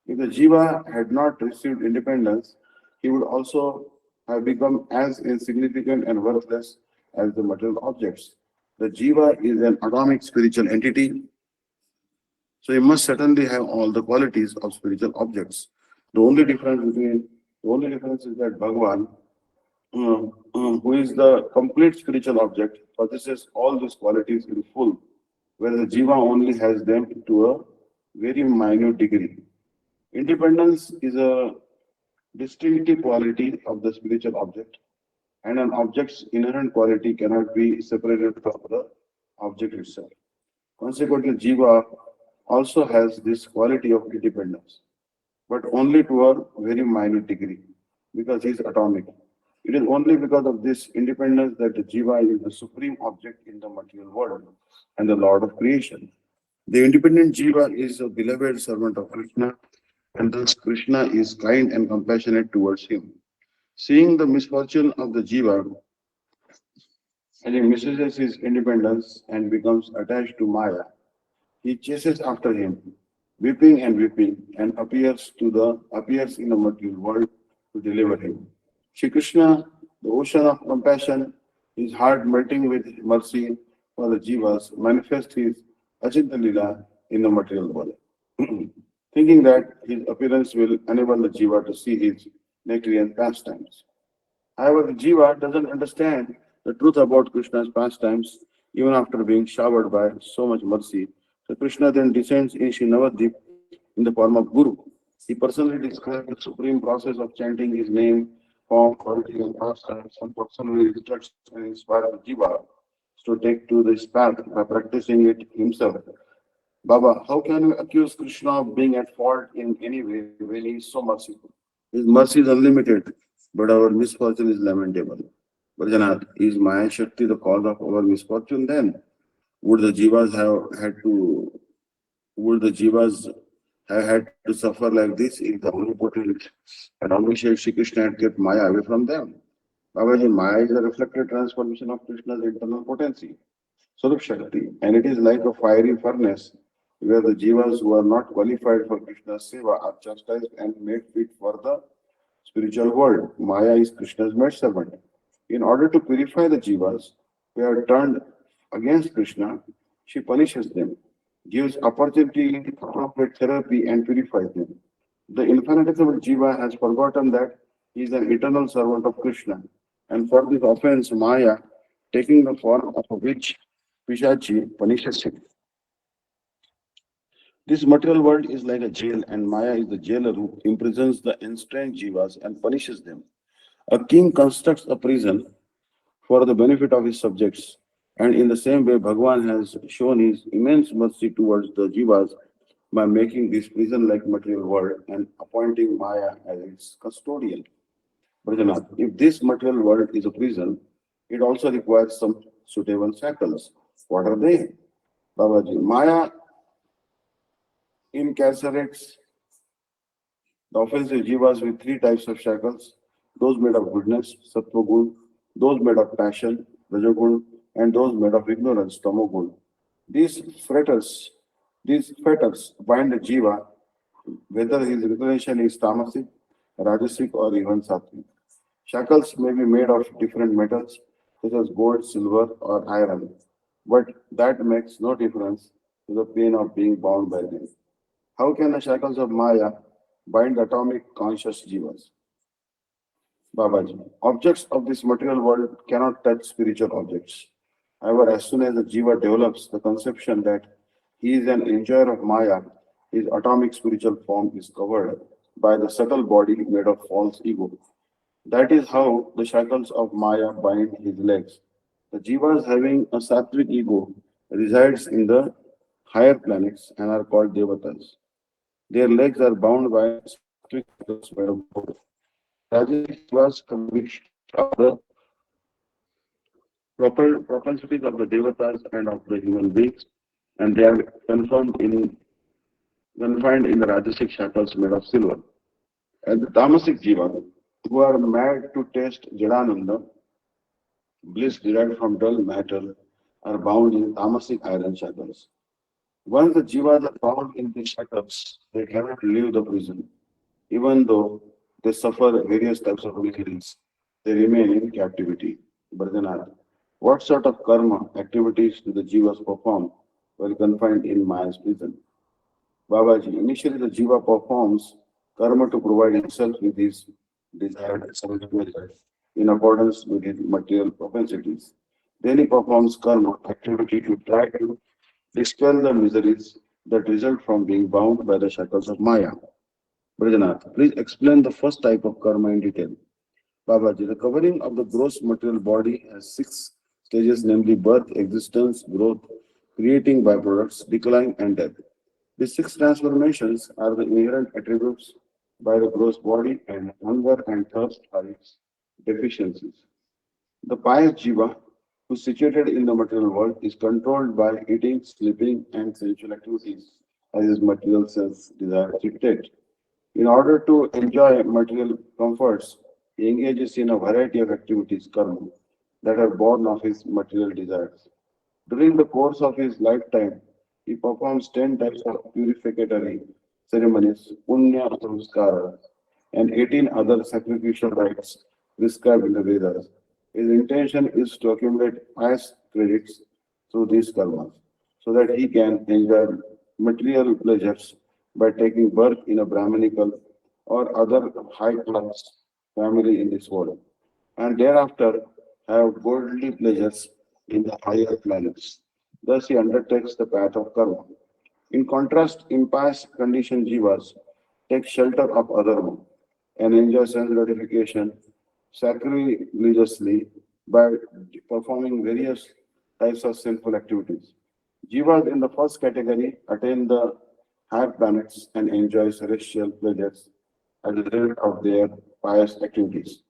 If the jiva had not received independence, he would also have become as insignificant and worthless as the material objects. The jiva is an atomic spiritual entity So he must certainly have all the qualities of spiritual objects. The only difference is that Bhagwan, who is the complete spiritual object, possesses all these qualities in full, where the jiva only has them to a very minute degree. Independence is a distinctive quality of the spiritual object, and an object's inherent quality cannot be separated from the object itself. Consequently, jiva also has this quality of independence, but only to a very minute degree, because he is atomic. It is only because of this independence that the jiva is the supreme object in the material world and the Lord of creation. The independent jiva is a beloved servant of Krishna, and thus Krishna is kind and compassionate towards him. Seeing the misfortune of the jiva, and he misuses his independence and becomes attached to Maya, he chases after him, weeping, and appears in the material world to deliver him. Shri Krishna, the ocean of compassion, his heart melting with mercy for the jivas, manifests his Achintya Lila in the material world, thinking that his appearance will enable the jiva to see his nectarian pastimes. However, the jiva doesn't understand the truth about Krishna's pastimes even after being showered by so much mercy. So Krishna then descends in Srinavadip in the form of Guru. He personally describes the supreme process of chanting his name, form, quality, and pastimes, and personally instructs and inspires the jiva to take to this path by practicing it himself. Baba, how can we accuse Krishna of being at fault in any way when he is so merciful? His mercy is unlimited, but our misfortune is lamentable. Bharjanath, is Maya Shakti the cause of our misfortune then? Would the jivas have had to would the jivas have had to suffer like this if the omnipotent and omniscient Shri Krishna had kept Maya away from them? Babaji, Maya is a reflected transformation of Krishna's internal potency, Sarup Shakti, and it is like a fiery furnace where the jivas who are not qualified for Krishna's seva are chastised and made fit for the spiritual world. Maya is Krishna's maidservant. In order to purify the jivas who are turned against Krishna, she punishes them, gives opportunity to appropriate therapy, and purifies them. The infinitesimal jiva has forgotten that he is an eternal servant of Krishna, and for this offense, Maya, taking the form of a witch, Pishachi, punishes him. This material world is like a jail, and Maya is the jailer who imprisons the enstrained jivas and punishes them. A king constructs a prison for the benefit of his subjects, and in the same way, Bhagwan has shown his immense mercy towards the jivas by making this prison-like material world and appointing Maya as its custodian. Brajanath, if this material world is a prison, it also requires some suitable shackles. What are they? Babaji, Maya incarcerates the offensive jivas with three types of shackles: those made of goodness, sattva gun; those made of passion, rajogun; and those made of ignorance, tamogun. These fetters, these fetters bind the jiva whether his inclination is tamasic, rajasic, or even sattvic. Shackles may be made of different metals, such as gold, silver, or iron, but that makes no difference to the pain of being bound by them. How can the shackles of Maya bind atomic conscious jivas? Babaji, objects of this material world cannot touch spiritual objects. However, as soon as the jiva develops the conception that he is an enjoyer of Maya, his atomic spiritual form is covered by the subtle body made of false ego. That is how the shackles of Maya bind his legs. The jivas having a sattvic ego resides in the higher planets and are called devatas. Their legs are bound by sattvic shackles made of gold. Rajasic jivas conviction of the proper propensities of the devatas and of the human beings, and they are confined in the Rajasic shackles made of silver. And the Tamasic jiva, who are mad to taste Jadananda, bliss derived from dull matter, are bound in Tamasic iron shackles. Once the jivas are bound in these shackles, they cannot leave the prison. Even though they suffer various types of miseries, they remain in captivity. Bharganath, what sort of karma activities do the jivas perform while confined in Maya's prison? Babaji, initially the jiva performs karma to provide himself with his desired pleasure in accordance with his material propensities. Then he performs karma activity to try to dispel the miseries that result from being bound by the shackles of Maya. Brajanath, please explain the first type of karma in detail. Babaji, the covering of the gross material body has six stages, namely birth, existence, growth, creating byproducts, decline, and death. These six transformations are the inherent attributes by the gross body, and hunger and thirst are its deficiencies. The pious jiva, who is situated in the material world, is controlled by eating, sleeping, and sensual activities as his material sense desires dictate. In order to enjoy material comforts, he engages in a variety of activities, karma, that are born of his material desires. During the course of his lifetime, he performs 10 types of purificatory ceremonies, punya samskara, and 18 other sacrificial rites prescribed in the Vedas. His intention is to accumulate pious credits through these karmas so that he can enjoy material pleasures by taking birth in a Brahminical or other high class family in this world, and thereafter have worldly pleasures in the higher planets. Thus, he undertakes the path of karma. In contrast, impious conditioned jivas take shelter of adharma and enjoy sense gratification sacrilegiously by performing various types of sinful activities. Jivas in the first category attain the higher planets and enjoy celestial pleasures as a result of their pious activities.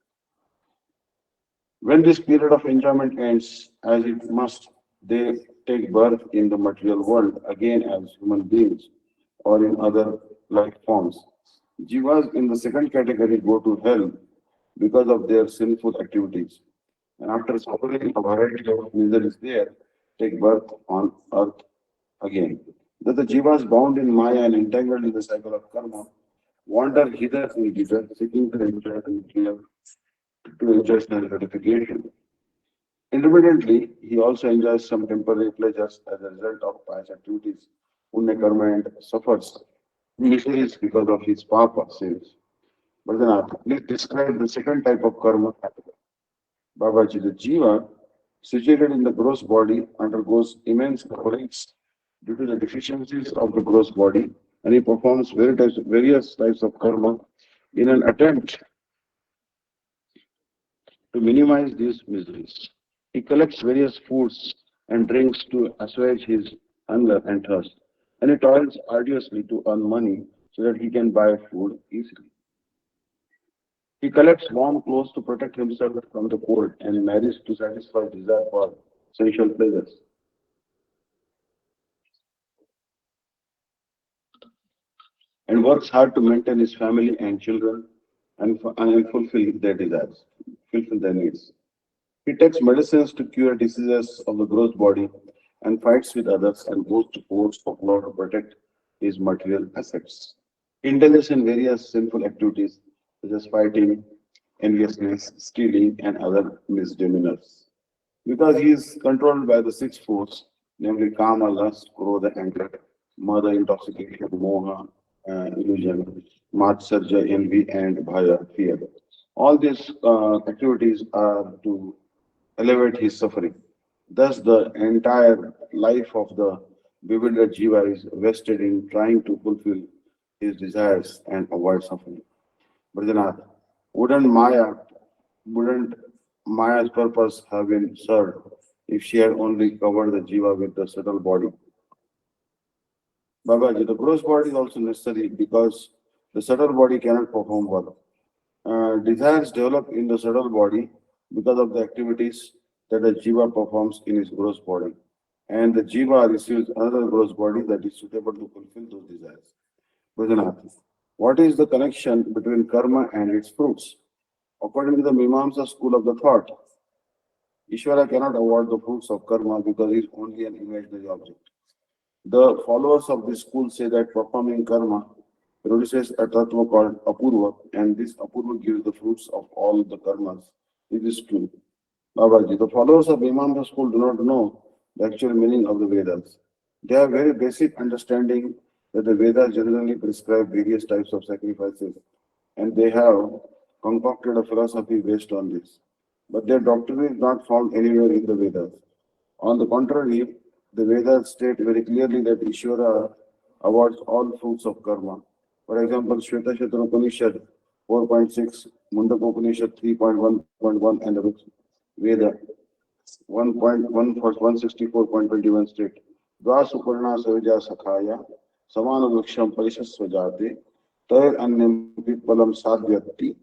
When this period of enjoyment ends, as it must, they take birth in the material world again as human beings or in other life forms. Jivas in the second category go to hell because of their sinful activities, and after suffering a variety of miseries there, take birth on earth again. That the jivas bound in Maya and entangled in the cycle of karma wander hither and thither, seeking to enjoy sense gratification. Independently, he also enjoys some temporary pleasures as a result of past activities, punya karma, and suffers miseries because of his papa sins. Bhardanath, please describe the second type of karma. Babaji, the jiva, situated in the gross body, undergoes immense sufferings due to the deficiencies of the gross body, and he performs various types of karma in an attempt to minimize these miseries. He collects various foods and drinks to assuage his hunger and thirst, and he toils arduously to earn money so that he can buy food easily. He collects warm clothes to protect himself from the cold and marries to satisfy desire for sensual pleasures, and works hard to maintain his family and children and fulfill their desires, fulfill their needs. He takes medicines to cure diseases of the gross body and fights with others and goes to courts of law to protect his material assets. He indulges in various sinful activities such as fighting, enviousness, stealing, and other misdemeanors. Because he is controlled by the six force, namely kama, lust, krodha, anger, mada, intoxication, moha, illusion, matsarja, envy, and bhaya, fear. All these activities are to elevate his suffering. Thus, the entire life of the bewildered jiva is vested in trying to fulfill his desires and avoid suffering. Brajanath, wouldn't Maya, wouldn't Maya's purpose have been served if she had only covered the jiva with the subtle body? Babaji, the gross body is also necessary because the subtle body cannot perform well. Desires develop in the subtle body because of the activities that the jiva performs in his gross body. And the jiva receives another gross body that is suitable to fulfill those desires. Bhajanath, what is the connection between karma and its fruits? According to the Mimamsa school of the thought, Ishvara cannot award the fruits of karma because he is only an imaginary object. The followers of this school say that performing karma produces a tattva called apurva, and this apurva gives the fruits of all the karmas. It is true. Babaji, the followers of Imamsa school do not know the actual meaning of the Vedas. They have very basic understanding that the Vedas generally prescribe various types of sacrifices, and they have concocted a philosophy based on this. But their doctrine is not found anywhere in the Vedas. On the contrary, the Vedas state very clearly that Ishvara awards all fruits of karma. For example, Shvetashvatara Upanishad 4.6, Mundaka Upanishad 3.1.1, and the Veda 1.164.21 state. Dva Suparna Savija Sakhaya, Samana Viksham Parishasvajate, Tair Anyam Pipalam Sadhyati,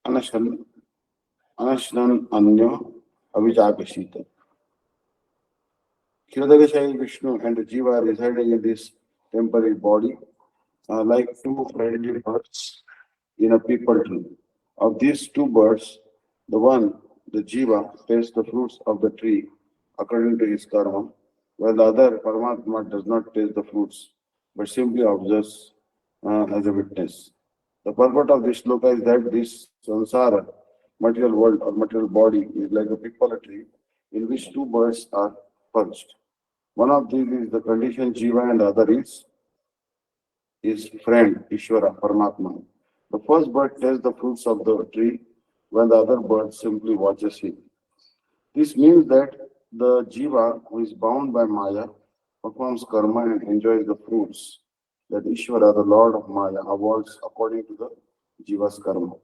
Anashan, Anashnan Anya Avijapashita. Hiradakashayi Vishnu and Jiva are residing in this temporary body like two friendly birds in a people tree. Of these two birds, the one, the Jiva, tastes the fruits of the tree according to his karma, while the other, Paramatma, does not taste the fruits but simply observes as a witness. The purport of this sloka is that this samsara, material world or material body, is like a pipala tree in which two birds are perched. One of these is the conditioned jiva and the other is his friend, Ishvara, Paramatma. The first bird tastes the fruits of the tree while the other bird simply watches him. This means that the jiva who is bound by Maya performs karma and enjoys the fruits that Ishvara, the Lord of Maya, awards according to the jiva's karma.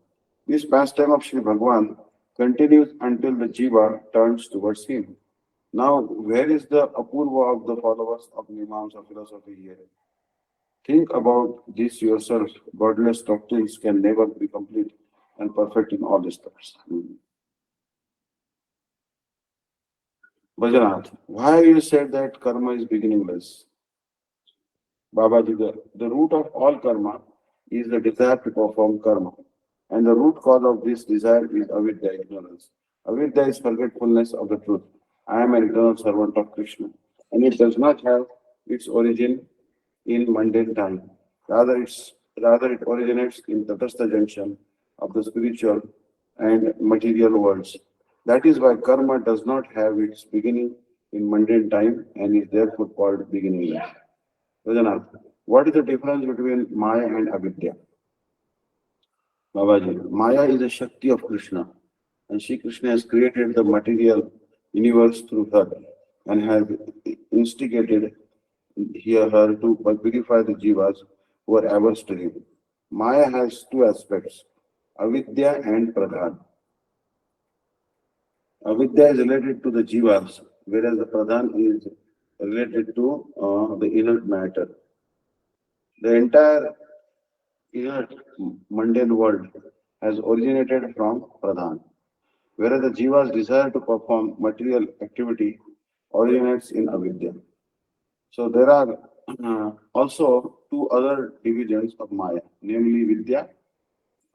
This pastime of Sri Bhagavan continues until the jiva turns towards him. Now, where is the apurva of the followers of Mimamsa philosophy here? Think about this yourself. Godless doctrines can never be complete and perfect in all respects. Bajanath, why you said that karma is beginningless? Babaji, the root of all karma is the desire to perform karma. And the root cause of this desire is avidya, ignorance. Avidya is forgetfulness of the truth. I am an eternal servant of Krishna. And it does not have its origin in mundane time. Rather it originates in the Tatastha junction of the spiritual and material worlds. That is why karma does not have its beginning in mundane time and is therefore called beginningless. Vedanath, what is the difference between Maya and Avidya? Babaji, Maya is a Shakti of Krishna, and Shri Krishna has created the material universe through her and has instigated here her to purify the jivas who are averse to him. Maya has two aspects, avidya and pradhan. Avidya is related to the jivas, whereas the pradhan is related to the inert matter. The entire inert mundane world has originated from pradhan, whereas the jiva's desire to perform material activity originates in avidya. So there are also two other divisions of Maya, namely Vidya,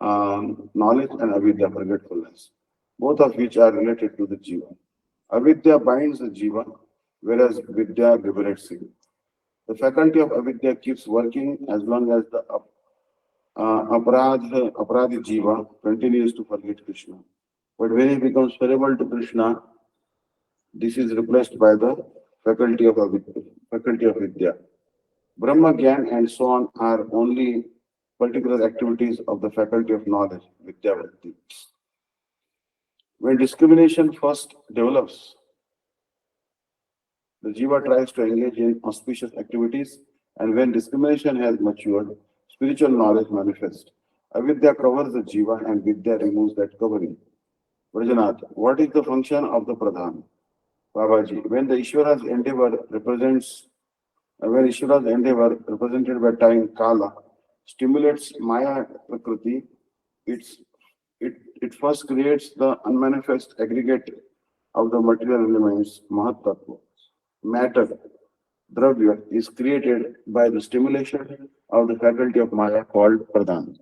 knowledge, and Avidya, forgetfulness, both of which are related to the Jiva. Avidya binds the Jiva, whereas Vidya liberates him. The faculty of Avidya keeps working as long as the aparadhi Jiva continues to forget Krishna. But when he becomes favorable to Krishna, this is replaced by the faculty of Vidya. Brahma Gyan and so on are only particular activities of the faculty of knowledge, Vidyavritti. When discrimination first develops, the jiva tries to engage in auspicious activities, and when discrimination has matured, spiritual knowledge manifests. Avidya covers the jiva and Vidya removes that covering. Vrajanath, what is the function of the pradhan? Babaji, when Ishvara's endeavor, represented by time Kala, stimulates Maya Prakriti, it first creates the unmanifest aggregate of the material elements, Mahat Tattva. Matter, Dravya, is created by the stimulation of the faculty of Maya called Pradhan.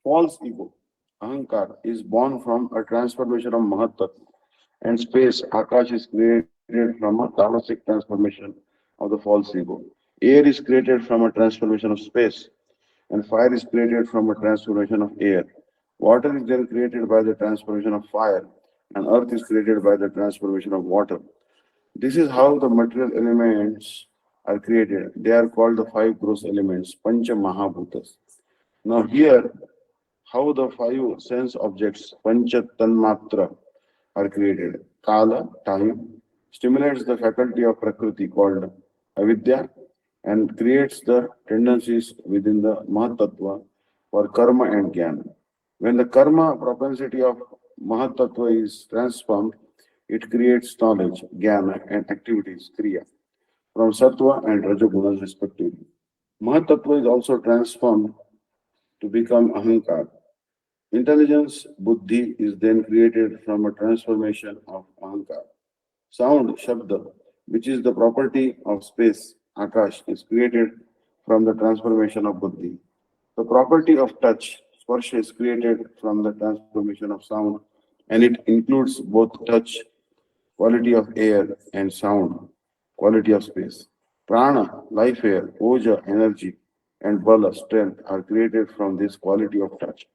False ego, Ahankar, is born from a transformation of Mahat Tattva, and space, Akash, is created from a tamasic transformation of the false ego. Air is created from a transformation of space, and fire is created from a transformation of air. Water is then created by the transformation of fire, and earth is created by the transformation of water. This is how the material elements are created. They are called the five gross elements, Pancha Mahabhutas. Now here, how the five sense objects, Pancha Tanmatra, are created. Kala, time, stimulates the faculty of Prakriti called Avidya and creates the tendencies within the Mahatattva for karma and jnana. When the karma propensity of Mahatattva is transformed, it creates knowledge, jnana, and activities, kriya, from sattva and rajagunas respectively. Mahatattva is also transformed to become ahankar. Intelligence, buddhi, is then created from a transformation of ahankar. Sound, shabda, which is the property of space, akash, is created from the transformation of buddhi. The property of touch, sparsha, is created from the transformation of sound, and it includes both touch, quality of air, and sound, quality of space. Prana, life air, oja, energy, and bala, strength, are created from this quality of touch.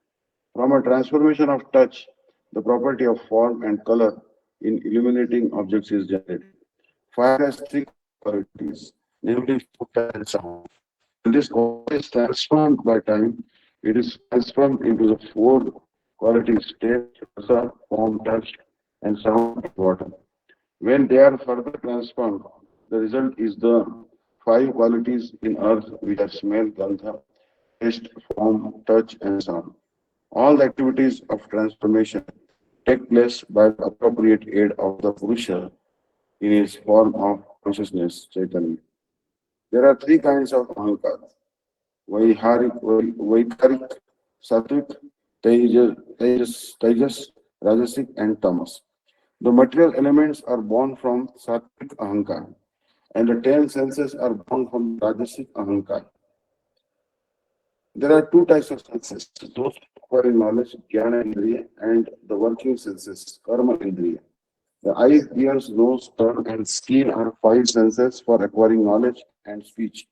From a transformation of touch, the property of form and color in illuminating objects is generated. Fire has three qualities, namely food, touch, and sound. When this quality is transformed by time, it is transformed into the four qualities taste, rasa, form, touch, and sound in water. When they are further transformed, the result is the five qualities in earth which are smell, gandha, taste, form, touch, and sound. All the activities of transformation take place by the appropriate aid of the Purusha in his form of consciousness, Chaitanya. There are three kinds of ahankar: Vaikarik, Sattvic, Tejas, Rajasic, and Tamas. The material elements are born from Sattvic ahankar, and the ten senses are born from the Rajasic ahankar. There are two types of senses, those acquiring knowledge, jnana indriya, and the working senses, karma indriya. The eyes, ears, nose, tongue, and skin are five senses for acquiring knowledge and speech.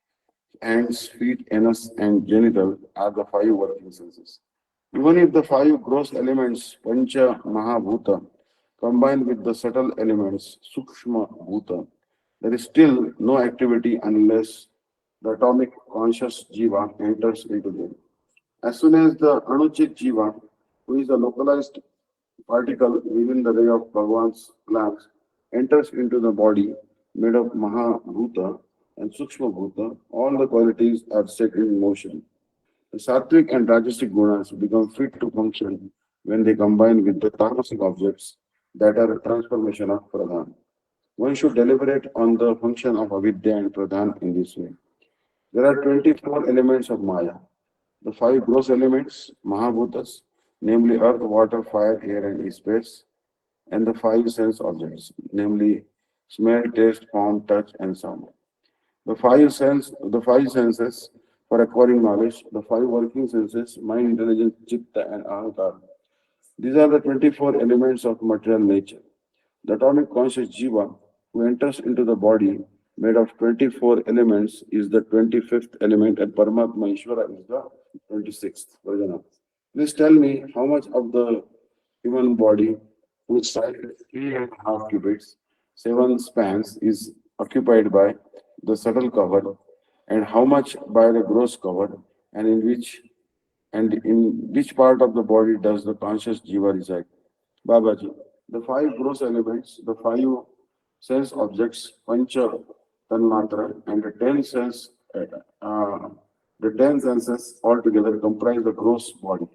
Hands, feet, anus, and genital are the five working senses. Even if the five gross elements, Pancha Mahabhuta, combine with the subtle elements, Sukshma Bhuta, there is still no activity unless the atomic conscious jiva enters into them. As soon as the Anuchit jiva, who is a localized particle within the ray of Bhagavan's glance, enters into the body made of Mahabhuta and Sukshma Bhuta, all the qualities are set in motion. The sattvic and rajasic gunas become fit to function when they combine with the tamasic objects that are a transformation of pradhan. One should deliberate on the function of avidya and pradhan in this way. There are 24 elements of Maya. The five gross elements, Mahabhutas, namely earth, water, fire, air, and space, and the five sense objects, namely smell, taste, form, touch, and sound. The five senses for acquiring knowledge, the five working senses, mind, intelligence, chitta, and ahankar. These are the 24 elements of material nature. The atomic conscious jiva, who enters into the body made of 24 elements, is the 25th element, and Paramatma Ishvara is the 26th. Varjana. Please tell me how much of the human body, whose size is 3.5 cubits, 7 spans, is occupied by the subtle cover, and how much by the gross cover, and in which part of the body does the conscious jiva reside? Babaji, the five gross elements, the five sense objects, pancha, tanmatra, and the ten senses altogether comprise the gross body.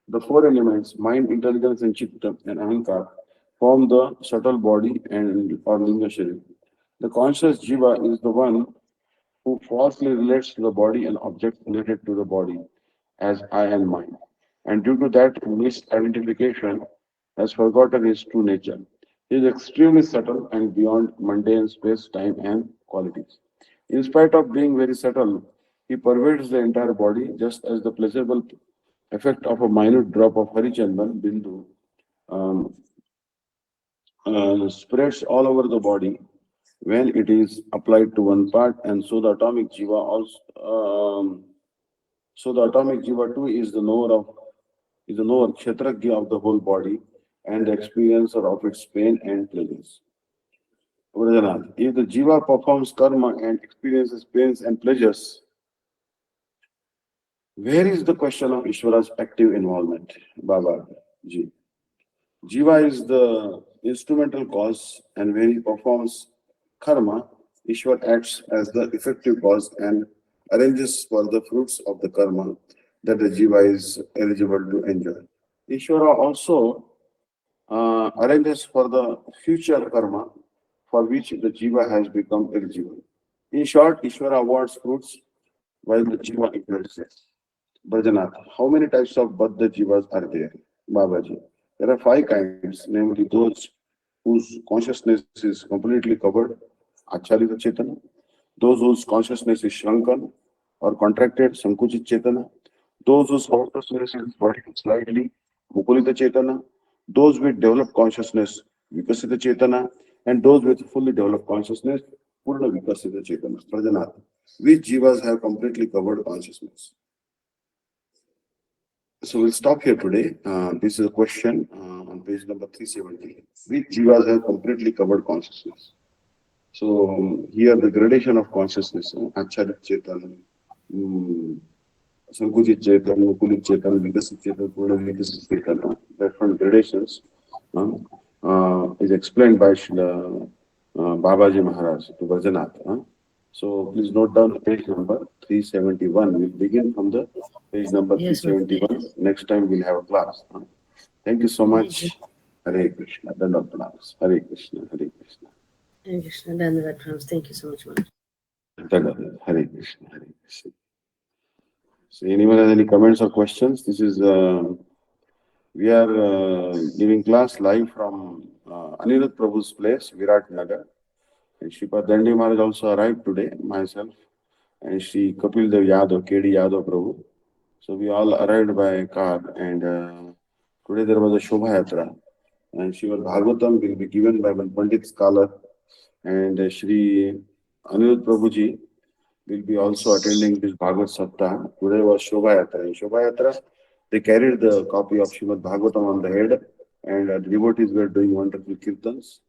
The four elements, mind, intelligence, and chitta, and ahankar, form the subtle body and or linga sharira. The conscious jiva is the one who falsely relates to the body and objects related to the body as I and mine, and due to that misidentification has forgotten his true nature. He is extremely subtle and beyond mundane space, time, and qualities. In spite of being very subtle, he pervades the entire body, just as the pleasurable effect of a minute drop of Harichandan Bindu um, spreads all over the body when it is applied to one part, and so the atomic jiva also. So the atomic jiva too is the knower kshetragya of the whole body and the experiencer of its pain and pleasures. Vrajanath, if the jiva performs karma and experiences pains and pleasures, where is the question of Ishvara's active involvement? Baba ji. Jiva is the instrumental cause, and when he performs karma, Ishwar acts as the effective cause and arranges for the fruits of the karma that the jiva is eligible to enjoy. Ishvara also arranges for the future karma for which the jiva has become eligible. In short, Ishvara awards fruits while the jiva influences. Bhajanath, how many types of Baddha jivas are there? Babaji. There are five kinds, namely those whose consciousness is completely covered, Acharita Chetana, those whose consciousness is shrunken or contracted, Sankuchit Chetana, those whose consciousness is vertical slightly, Mukulita Chetana, those with developed consciousness, Vikasita Chetana, and those with fully developed consciousness, Purna Vikasita Chetana. Bhajanath, which jivas have completely covered consciousness? So we'll stop here today. This is a question on page number 370. Which jivas have completely covered consciousness? So here the gradation of consciousness, Acharit Chetan, Sankuchit Chetan, Mukulit Chetan, Vikasit Chetan, Purna Vikasit Chetan, different gradations is explained by Srila Babaji Maharaj to Vajanath. So please note down the page number 371. We'll begin from the page number Yes, 371. Next time we'll have a class. Thank you so much. Hare Krishna. Dandavad Pranams. Hare Krishna. Hare Krishna. Hare Krishna, Dandavad Pranams. Thank you so much, Maharaj. Dandavad. Hare Krishna. Hare Krishna. So anyone has any comments or questions? This is we are giving class live from Anirudh Prabhu's place, Virat Nagar. And Sripad Dandi Maharaj also arrived today, myself, and Sri Kapil Dev Yadav, KD Yadav Prabhu. So we all arrived by car, and today there was a Shobha Yatra, and Srimad Bhagavatam will be given by one Pandit scholar, and Sri Anirudh Prabhuji will be also attending this Bhagavat Saptah. Today was Shobha Yatra. In Shobha Yatra, they carried the copy of Srimad Bhagavatam on the head, and the devotees were doing wonderful kirtans.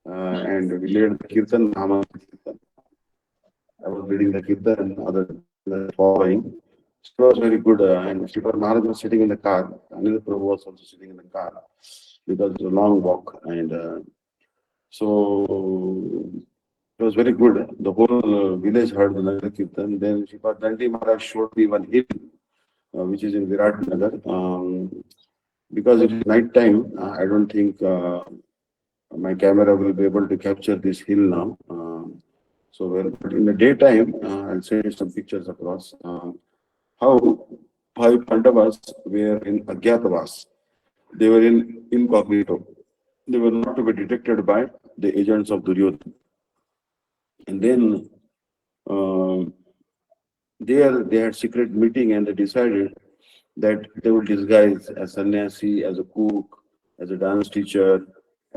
And we led the kirtan, Nama Kirtan. I was leading the kirtan and others were following. It was very good. And Sripad Maharaj was sitting in the car. Anil Prabhu was also sitting in the car because it was a long walk. And so it was very good. The whole village heard the Nagar Kirtan. Then Sripad Dandi Maharaj showed me one hill, which is in Virat Nagar. Because it is night time, I don't think my camera will be able to capture this hill now. But in the daytime, I'll send you some pictures across. How five Pandavas were in Agyatavas. They were in incognito. They were not to be detected by the agents of Duryodhana. And then there they had secret meeting and they decided that they would disguise as sannyasi, as a cook, as a dance teacher,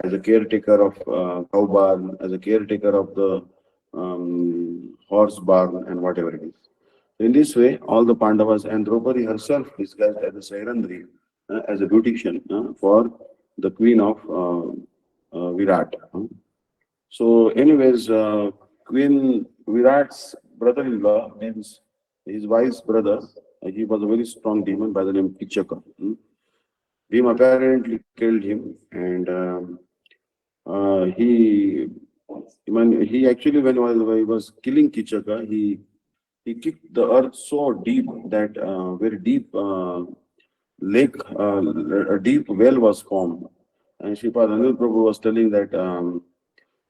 as a caretaker of cow barn, as a caretaker of the horse barn, and whatever it is. In this way, all the Pandavas and Draupadi herself disguised as a Sairandri, as a beautician for the queen of Virat. So, anyways, Queen Virat's brother-in-law, means his wife's brother, he was a very strong demon by the name Kichaka. Bhim apparently killed him, and he actually, when he was killing Kichaka, he kicked the earth so deep that very deep lake, a deep well was formed. And Sripad Anil Prabhu was telling that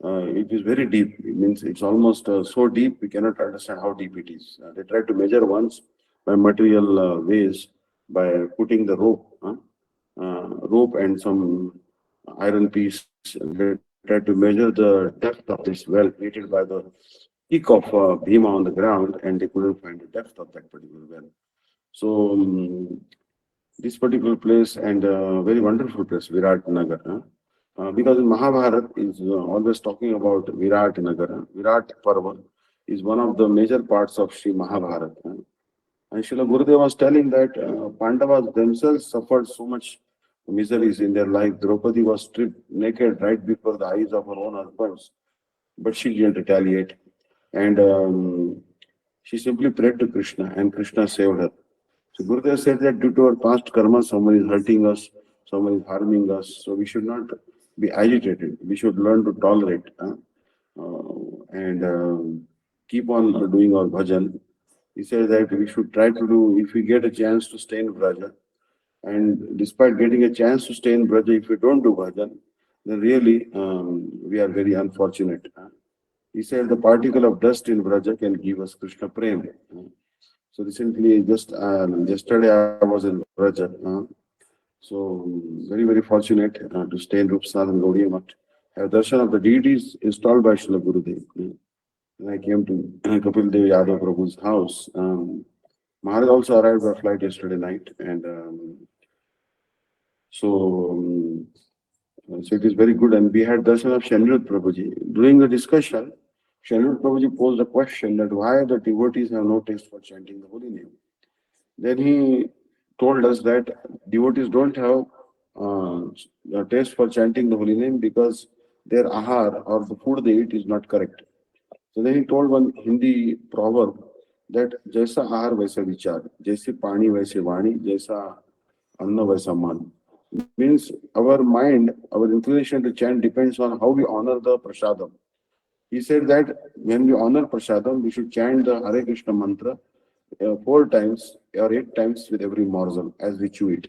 it is very deep. It means it's almost so deep we cannot understand how deep it is. They tried to measure once by material ways by putting the rope and some iron piece. They tried to measure the depth of this well created by the kick of Bhima on the ground, and they couldn't find the depth of that particular well. So this particular place, and very wonderful place, Virat Nagar. Because in Mahabharata is always talking about Virat Nagar. Virat Parva is one of the major parts of Sri Mahabharata. And Srila Gurudev was telling that Pandavas themselves suffered so much miseries in their life. Draupadi was stripped naked right before the eyes of her own husbands. but she didn't retaliate. And she simply prayed to Krishna, and Krishna saved her. So Gurudev said that due to our past karma, someone is hurting us, someone is harming us. So we should not be agitated. We should learn to tolerate and keep on doing our bhajan. He said that we should try to do, if we get a chance to stay in Braja, and despite getting a chance to stay in Braja, if we don't do bhajan, then really we are very unfortunate. He said the particle of dust in Braja can give us Krishna Prem. So recently, just yesterday, I was in Braja. So very, very fortunate to stay in Rupsad and Gaudiya Math. Have darshan of the deities installed by Srila Gurudev. And I came to Kapil Dev Yadav Prabhu's house. Maharaj also arrived by flight yesterday night, and so so it is very good. And we had darshan of Shanirudh Prabhuji. During the discussion, Shanirudh Prabhuji posed a question that why the devotees have no taste for chanting the holy name. Then he told us that devotees don't have a taste for chanting the holy name because their ahar or the food they eat is not correct. So then he told one Hindi proverb that Jaisa ahar vaisa vichar, Jaisi pani vaise vani, Jaisa anna vaisa man. Means our mind, our inclination to chant depends on how we honor the prasadam. He said that when we honor prasadam, we should chant the Hare Krishna mantra 4 times or 8 times with every morsel as we chew it.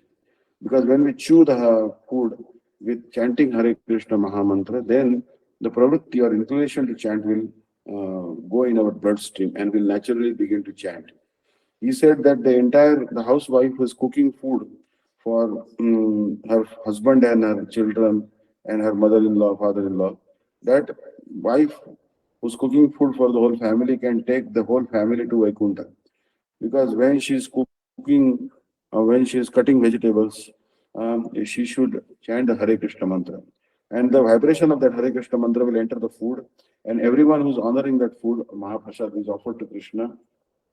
Because when we chew the food with chanting Hare Krishna Mahamantra, then the pravritti or inclination to chant will go in our bloodstream and will naturally begin to chant. He said that the housewife was cooking food for her husband and her children and her mother-in-law, father-in-law. That wife who's cooking food for the whole family can take the whole family to Vaikuntha. Because when she's cooking, when she's cutting vegetables, she should chant the Hare Krishna mantra. And the vibration of that Hare Krishna mantra will enter the food, and everyone who's honoring that food, Mahaprasad is offered to Krishna,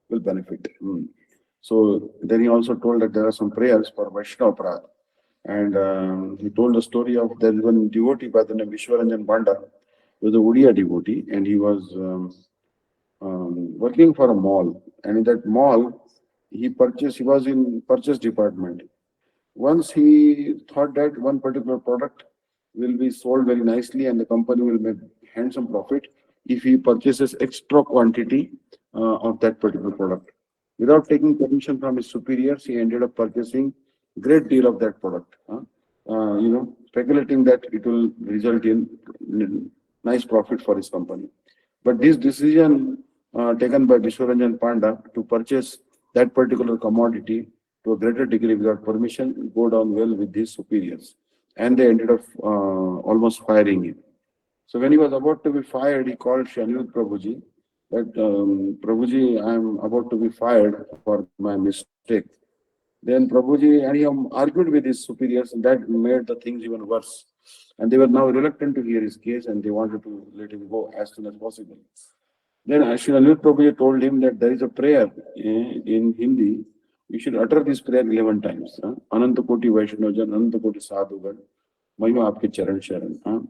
will benefit. So then he also told that there are some prayers for Vaishnava Prad. And he told the story of there is one devotee by the name Vishwaranjan Banda, who was a Udiya devotee, and he was working for a mall. And in that mall, he was in purchase department. Once he thought that one particular product will be sold very nicely and the company will make handsome profit if he purchases extra quantity of that particular product. Without taking permission from his superiors, he ended up purchasing great deal of that product. Speculating that it will result in nice profit for his company. But this decision taken by Vishwaranjan Panda to purchase that particular commodity to a greater degree without permission go down well with his superiors. And they ended up almost firing him. So when he was about to be fired, he called Shanirudh Prabhuji that, Prabhuji, I am about to be fired for my mistake. Then Prabhuji, and he argued with his superiors, and that made the things even worse. And they were now reluctant to hear his case, and they wanted to let him go as soon as possible. Then Shanirudh Prabhuji told him that there is a prayer in Hindi. You should utter this prayer 11 times. Ananta Koti Vaishnavan, Ananta Koti Sadhugan, Mahima Aapke Charan Sharan.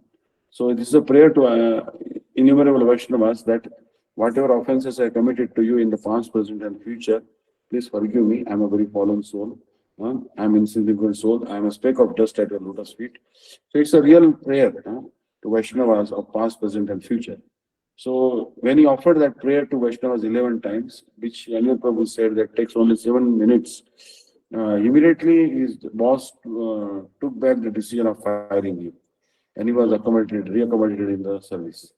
So this is a prayer to innumerable Vaishnavas that whatever offenses I committed to you in the past, present, and future, please forgive me. I am a very fallen soul. I am an insignificant soul. I am a speck of dust at your lotus feet. So it's a real prayer to Vaishnavas of past, present, and future. So when he offered that prayer to Vaishnavas 11 times, which Anil Prabhu said that takes only 7 minutes, immediately his boss took back the decision of firing him, and he was reaccommodated in the service.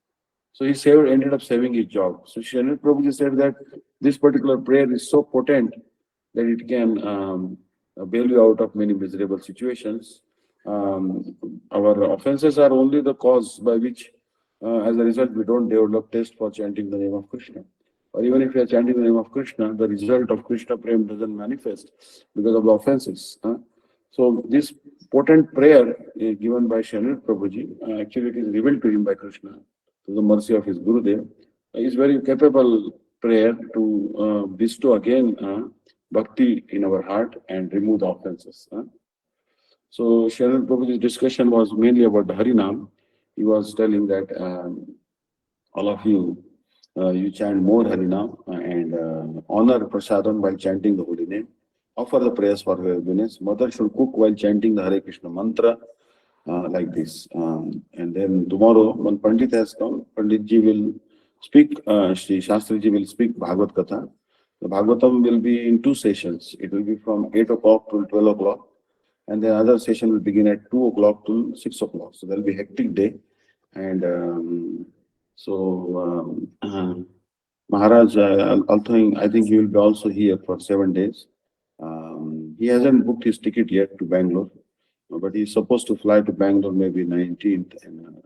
So he ended up saving his job. So Anil Prabhu said that this particular prayer is so potent that it can bail you out of many miserable situations. Our offenses are only the cause by which as a result, we don't develop taste for chanting the name of Krishna. Or even if we are chanting the name of Krishna, the result of Krishna Prem doesn't manifest because of the offenses. So this potent prayer given by Shanirudh Prabhuji, actually it is revealed to him by Krishna through the mercy of his Gurudev, is very capable prayer to bestow again bhakti in our heart and remove the offenses. So Shanirudh Prabhuji's discussion was mainly about the Harinam. He was telling that all of you, you chant more Harinam and honor Prasadam while chanting the holy name. Offer the prayers for her happiness. Mother should cook while chanting the Hare Krishna mantra like this. And then tomorrow, when Pandit has come, Pandit ji will speak, Shri Shastri ji will speak Bhagavad Katha. The Bhagavatam will be in two sessions. It will be from 8 o'clock to 12 o'clock. And the other session will begin at 2 o'clock to 6 o'clock. So there will be a hectic day. And Maharaj, I think he will be also here for 7 days. He hasn't booked his ticket yet to Bangalore, but he's supposed to fly to Bangalore maybe 19th, and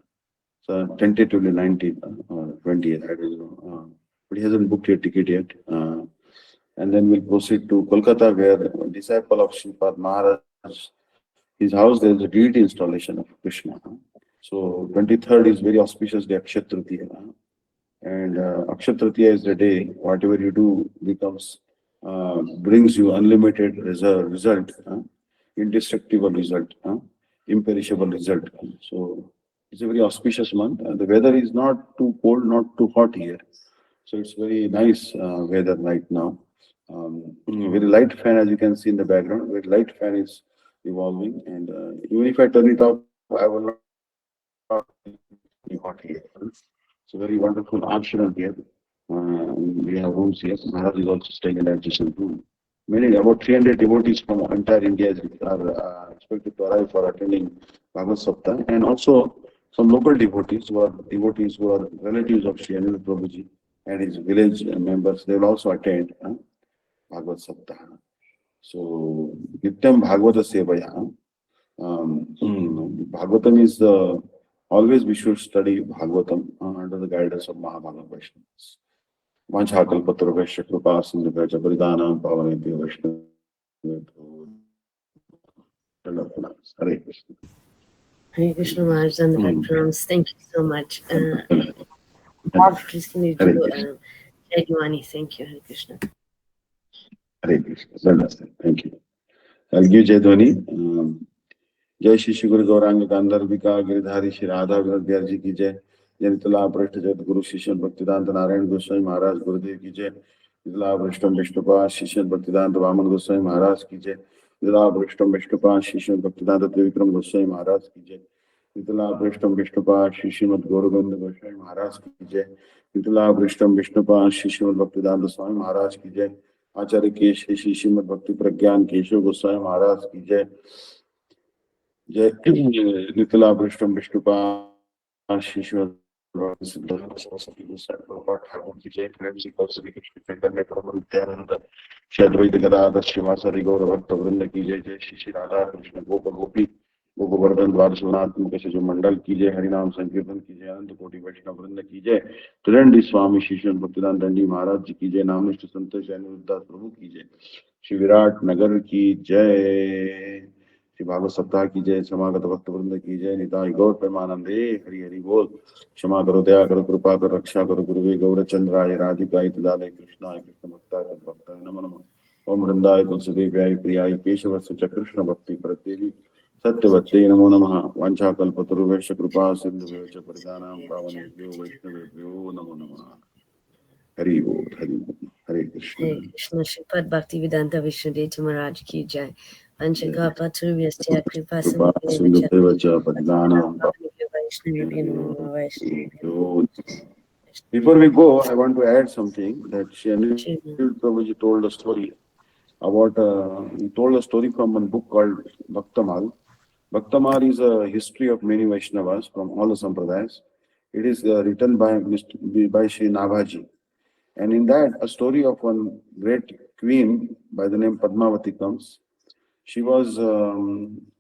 so tentatively 19th or 20th, I don't know. But he hasn't booked a ticket yet. And then we'll proceed to Kolkata, where a disciple of Sripad Maharaj, his house, there is a deity installation of Krishna. So 23rd is very auspicious day, Akshat Tritiya. And Akshat Tritiya is the day whatever you do becomes brings you unlimited result, indestructible result, imperishable result. So it's a very auspicious month. The weather is not too cold, not too hot here. So it's very nice weather right now. Very light fan, as you can see in the background. Very light fan is evolving, and even if I turn it off, I will not be hot here. It's a very wonderful ashram here. We have rooms here. Maharaj is also staying in that adjacent room. Many, about 300 devotees from entire India are expected to arrive for attending Bhagavad Sapta, and also some local devotees who are relatives of Sri Anil Prabhuji and his village members. They will also attend Bhagavad Sapta. So, Nityam Bhagavata Sevaya. Bhagavatam is always we should study Bhagavatam under the guidance of Mahabharata Vaishnavas. Vanchakalpatarvesha Kripa Sindhukha Baridanam Pavanebhyo Vaishnavebhyo. Hare Krishna. Hare Krishna Maharaj and the backgrounds. Thank you so much. Please can you Hare do Krishna. Jai Diwani? Thank you, Hare Krishna. Hare Krishna. Thank you. I'll give Jayadwani. जय श्री श्री गुरु गौरांग गांधर्विका गिरिधारी श्री राधा विनोद जी की जय। जनितला पृष्ठ जगत गुरु शिष्य भक्तिदांत नारायण गोस्वामी महाराज गुरुदेव की जय। जिला पृष्ठम विष्णुपा शिष्य भक्तिदांत वामन गोस्वामी महाराज की जय। जिला पृष्ठम विष्णुपा शिष्य भक्तिदांत त्रिविक्रम गोस्वामी महाराज की जय। जिला पृष्ठम विष्णुपा श्रीमद गौरगोविंद गोस्वामी महाराज की जय। जिला पृष्ठम विष्णुपा श्रीमद भक्तिदांत स्वामी महाराज की जय। आचार्य केशरी श्री श्रीमद भक्ति प्रज्ञान केशव गोस्वामी महाराज की जय। जय नितला पृष्ठम विष्णुपा शिशु सरस्वती ठाकुर की जय। श्री कृष्ण चैतन्य प्रभु नित्यानंद श्री अद्वैत गदाधर श्रीवासरि गौर भक्त वृंद की जय। जय श्री राधा कृष्ण गोप गोपी गोवर्धन द्वारसनात्मक शिशु मंडल की जय। हरिनाम संकीर्तन की जय। अनंत कोटि वैष्णव वृंद की जय। त्रिदंडी स्वामी शिशु भक्तिदान दंडी महाराज जी की जय। नामनिष्ठ संत अनिरुद्धास प्रभु की जय। श्री विराट नगर की जय। श्री भागवत सप्ताह की जय। समागत भक्त वृंद की जय। निताई गौर प्रेमानंदे हरि हरि बोल। क्षमा करो दया करो कृपा करो रक्षा करो गुरुवे गौरचंद्राय राधिकाय तदालय कृष्णाय कृष्ण भक्ताय तद्भक्ताय नमो नमः। ओम वृंदाय तुलसीदेव्याय प्रियाय केशवस्य च कृष्ण भक्ति प्रत्येवी सत्यवत्ते नमो नमः। वाञ्छाकल्पतरुभ्यश्च कृपा सिन्धुभ्यो च पतितानां पावनेभ्यो वैष्णवेभ्यो नमो नमः। हरि बोल हरि बोल। हरे Krishna. Hare Krishna Sripad Bhakti Vedanta Vishnu Daivata Maharaj ki jai. Vanchaka Paturvyasya Kripa कृपा Sindhudevacha सिन्धुभ्यो च पतितानां Vaishnavibhyo Namo Vaishnavibhyo. Before we go, I want to add something that Shri Anil Shiva. Prabhuji told a story about, he told a story from one book called Bhaktamal. Bhaktamal is a history of many Vaishnavas from all the Sampradayas. It is written by Shri Nabhaji. And in that, a story of one great queen by the name Padmavati comes. She was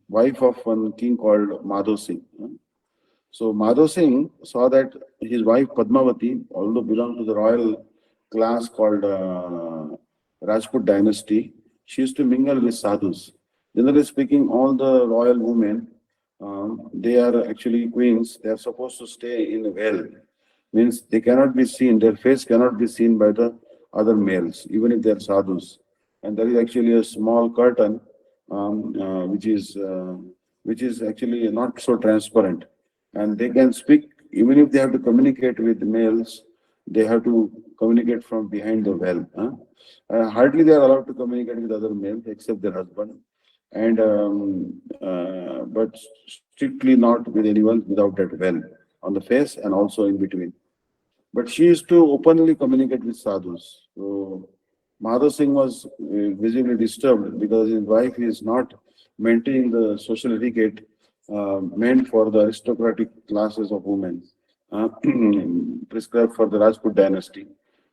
wife of one king called Madho Singh. So Madho Singh saw that his wife Padmavati, although belonged to the royal class called Rajput dynasty, she used to mingle with sadhus. Generally speaking, all the royal women, they are actually queens. They are supposed to stay in a well. Means they cannot be seen. Their face cannot be seen by the other males, even if they are sadhus. And there is actually a small curtain, which is actually not so transparent, and they can speak even if they have to communicate with males, they have to communicate from behind the well. Huh? Hardly they are allowed to communicate with other males except their husband, and but strictly not with anyone without that well on the face and also in between. But she used to openly communicate with sadhus. So Madhav Singh was visibly disturbed because his wife is not maintaining the social etiquette meant for the aristocratic classes of women uh, prescribed for the Rajput dynasty.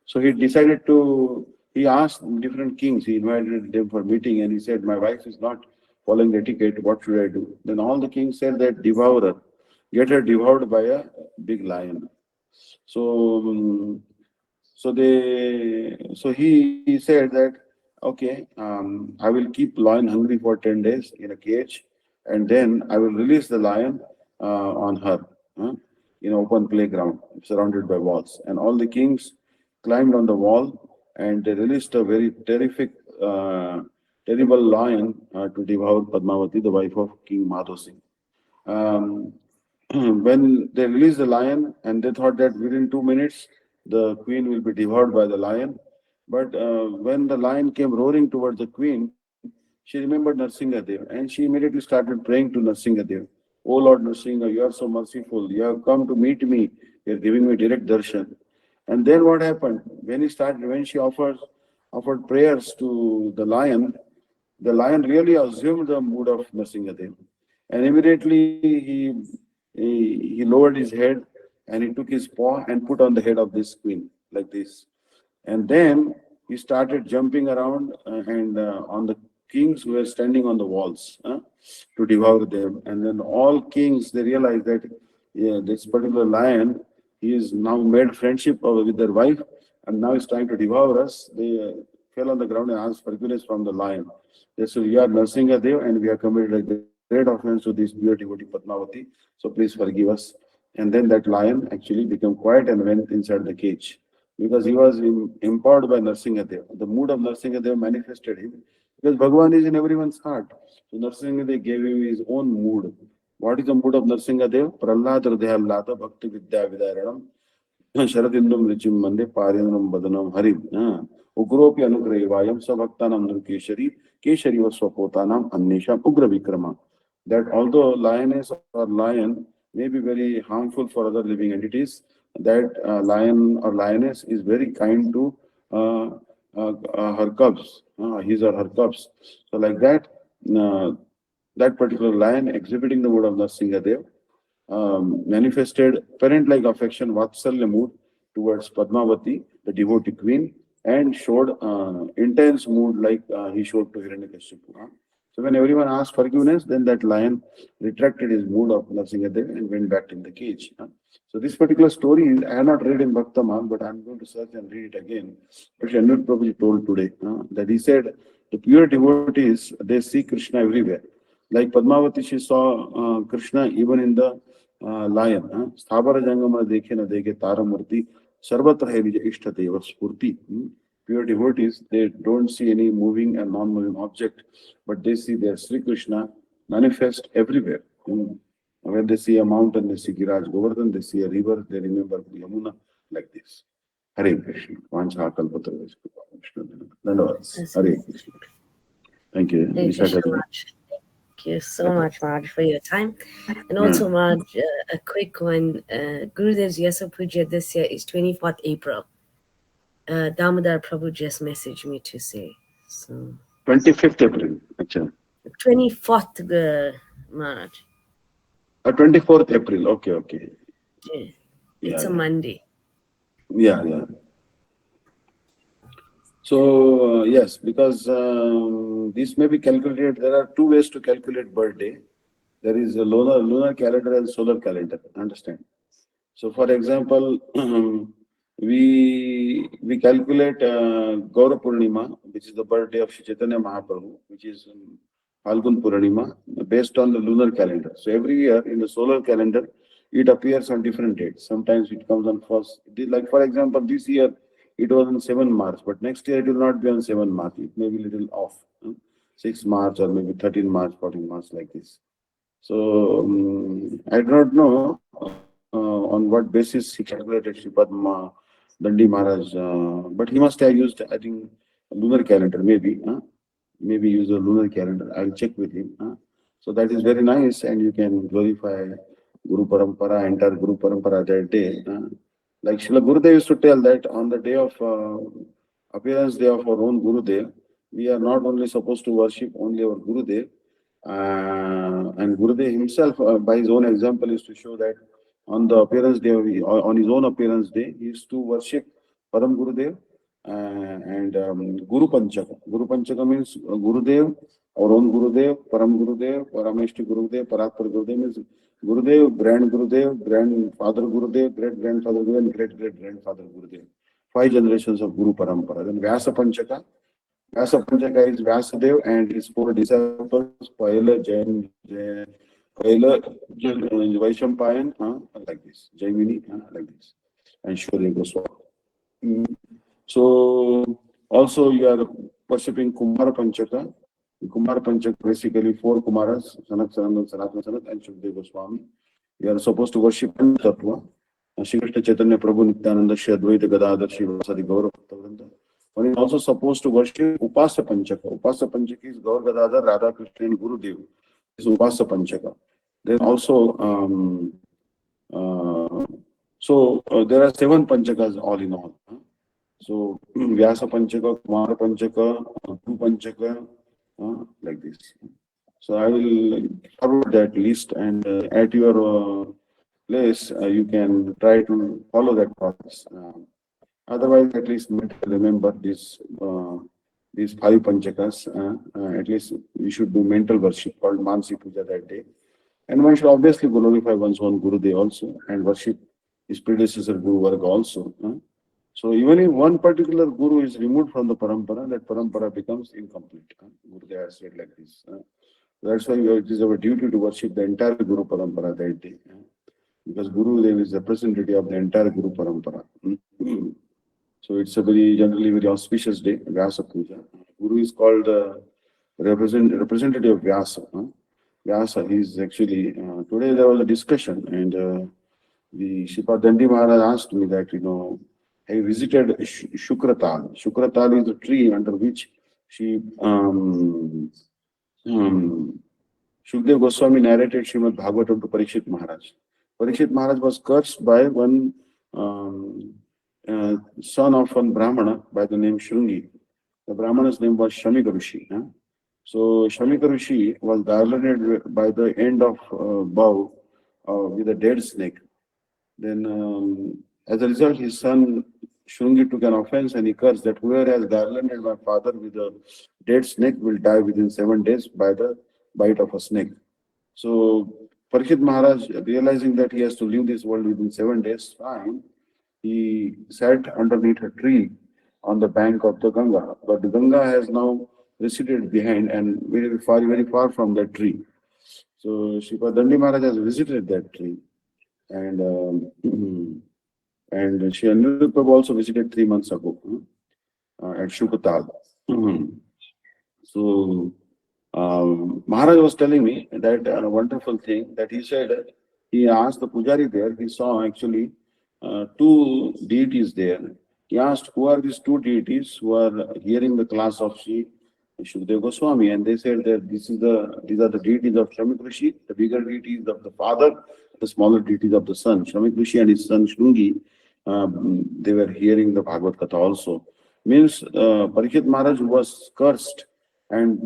So he decided to, he asked different kings, he invited them for meeting and he said, my wife is not following the etiquette, what should I do? Then all the kings said that devour her, get her devoured by a big lion. So, so he said that, okay, I will keep lion hungry for 10 days in a cage, and then I will release the lion on her in open playground surrounded by walls. And all the kings climbed on the wall and they released a very terrible lion to devour Padmavati, the wife of King Madho Singh. Um, when they released the lion and they thought that within 2 minutes the queen will be devoured by the lion. But when the lion came roaring towards the queen, she remembered Narsingadev and she immediately started praying to Narsingadev. Oh Lord Narsinga, you are so merciful. You have come to meet me. You are giving me direct darshan. And then what happened? When she offered prayers to the lion really assumed the mood of Narsingadev. And immediately he lowered his head and he took his paw and put on the head of this queen like this. And then he started jumping around and on the kings who were standing on the walls to devour them. And then all kings, they realized that yeah, this particular lion, he is now made friendship with their wife and now he's trying to devour us. They fell on the ground and asked forgiveness from the lion. They said, we are Narsingadev and we have committed a great offense to this pure devotee Padmavati. So please forgive us. And then that lion actually became quiet and went inside the cage because he was empowered by Narsingadev. The mood of Narsingadev manifested him because Bhagavan is in everyone's heart. So Narsingadev gave him his own mood. What is the mood of Narsingadev? Prahlad Hridayallata Bhakti Vidya Vidaranam Sharadindum Richim Mande Parindram Badanam Harim. Ugropi Anugrahivayam Sabhaktanam Nurkeshari Keshari Vaswapotanam Annesham Ugra Vikrama. That although lioness or lion may be very harmful for other living entities, that lion or lioness is very kind to her cubs, his or her cubs. So like that, uh, that particular lion exhibiting the mood of Narsingadev manifested parent-like affection, Vatsalya mood towards Padmavati, the devotee queen, and showed intense mood like he showed to Hiranyakashipu. So when everyone asked forgiveness, then that lion retracted his mood of Narsingadev and went back in the cage. So this particular story, I have not read in Bhaktaman, but I'm going to search and read it again. But Shanmugh Prabhuji told today that he said the pure devotees, they see Krishna everywhere. Like Padmavati, she saw Krishna even in the lion. Sthabara Jangama Dekhe na Dekhe Taramurti Sarvatra Hai Vija Ishtateva Spurti. Pure devotees, they don't see any moving and non-moving object, but they see their Sri Krishna manifest everywhere. When they see a mountain, they see Giraj Govardhan, they see a river, they remember Yamuna, like this. Hare Krishna. Vancha Kalpatra Vishnu. Dandavats. Hare Krishna. Thank you. Thank you so Vishaka. much. Thank you so much, Raj, for your time. And also, Raj, a quick one. Gurudev's Yasa Puja this year is 24th April. Damodar Prabhu just messaged me to say. So 25th April. Achha. 24th, Maharaj. 24th April. Okay, okay. Yeah. Yeah, It's a yeah. Monday. Yeah. So, yes, because this may be calculated, there are two ways to calculate birthday. There is a lunar calendar and solar calendar. Understand? So, for example, we calculate Gaura Purnima, which is the birthday of Shri Chaitanya Mahaprabhu, which is Falgun Purnima, based on the lunar calendar. So, every year in the solar calendar, it appears on different dates. Sometimes it comes on first. Like, for example, this year it was on 7 March, but next year it will not be on 7 March. It may be a little off. 6 March or maybe 13 March, 14 March, like this. So I do not know on which on what basis he calculated Sripad Dandi Maharaj. But he must have used, I think, a lunar calendar, maybe. Maybe use a lunar calendar. I'll check with him. So that is very nice, and you can glorify Guru Parampara, entire Guru Parampara that day. Like Srila Gurudev used to tell that on the day of appearance day of our own Gurudev, we are not only supposed to worship only our Gurudev, and Gurudev himself, by his own example, is to show that on the appearance day, on his own appearance day, he used to worship Param Gurudev and Guru Panchaka. Guru Panchaka means Gurudev, our own Gurudev, Param Gurudev, Parameshti Gurudev, Paratpar Gurudev means Gurudev, grandfather Gurudev, great grandfather Gurudev, and great great grandfather Gurudev. 5 generations of Guru Parampara. Then Vyasa Panchaka. Vyasa Panchaka is Vyasadev and his 4 disciples, Paila, Jain, Paila, Vaishampayan, like this, Jaimini, like this, and Shurya Goswami. So also you are worshipping Kumara Panchaka. Kumara Panchaka basically 4 Kumaras, Sanat Sanat, Sanatana Sanat, and Shukdev Goswami. You are supposed to worship Tattva. Shri Krishna Chaitanya Prabhu Nityananda Shri Advaita Gadadhar Shri Vasadi Gaurav Bhaktavrinda. One is also supposed to worship Upasa Panchaka. Upasa Panchaka is Gaur Gadadhar, Radha Krishna and Gurudev. This is Upasa Panchaka. Then also, there are 7 Panchakas all in all. So Vyasa Panchaka, Kumara Panchaka, Guru Panchaka, like this. So I will forward that list, and at your place you can try to follow that process. Otherwise, at least remember these 5 Panchakas. At least we should do mental worship called Mansi Puja that day. And one should obviously glorify one's own Gurudev also and worship his predecessor Guru Varga also. So even if one particular Guru is removed from the Parampara, that Parampara becomes incomplete. Gurudev has said like this. That's why it is our duty to worship the entire Guru Parampara that day. Because Gurudev is representative of the entire Guru Parampara. So it's a generally very auspicious day, Vyasa Puja. Guru is called representative of Vyasa. Vyasa is actually, today there was a discussion, and the Sripad Dandi Maharaj asked me that, I visited Shukratal. Shukratal is the tree under which Shukdev Goswami narrated Srimad Bhagavatam to Parikshit Maharaj. Parikshit Maharaj was cursed by one son of one Brahmana by the name Shrungi. The Brahmana's name was Shamika Rishi. So Shamika Rishi was garlanded by the end of bow with a dead snake. Then as a result, his son Shrungi took an offense and he cursed that whoever has garlanded my father with a dead snake will die within 7 days by the bite of a snake. So Parikshit Maharaj, realizing that he has to leave this world within 7 days' time, he sat underneath a tree on the bank of the Ganga. But the Ganga has now receded behind and very far from that tree. So Sripad Dandi Maharaj has visited that tree, and Shri Aniruddha Prabhu also visited 3 months ago at Shukatal. So Maharaj was telling me that a wonderful thing that he said, he asked the Pujari there, he saw actually 2 deities there. He asked, who are these 2 deities who are hearing the class of Sri Shukdev Goswami? And they said that these are the deities of Shamik Rishi, the bigger deities of the father, the smaller deities of the son. Shamik Rishi and his son Shrungi, they were hearing the Bhagavad Katha also. Means Parikshit Maharaj was cursed, and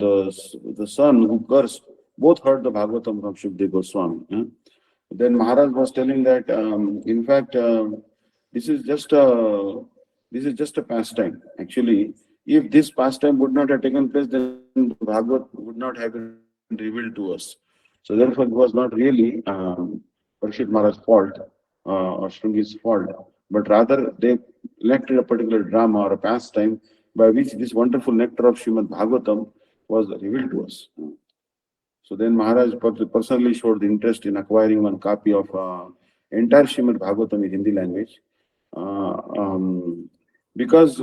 the son who cursed both heard the Bhagavatam from Shukdev Goswami. Then Maharaj was telling that in fact this is just a pastime. Actually, if this pastime would not have taken place, then the Bhagavad would not have been revealed to us. So therefore, it was not really Parikshit Maharaj's fault or Shrungi's fault, but rather they elected a particular drama or a pastime by which this wonderful nectar of Srimad Bhagavatam was revealed to us. So then Maharaj personally showed the interest in acquiring one copy of entire Srimad Bhagavatam in Hindi language. Because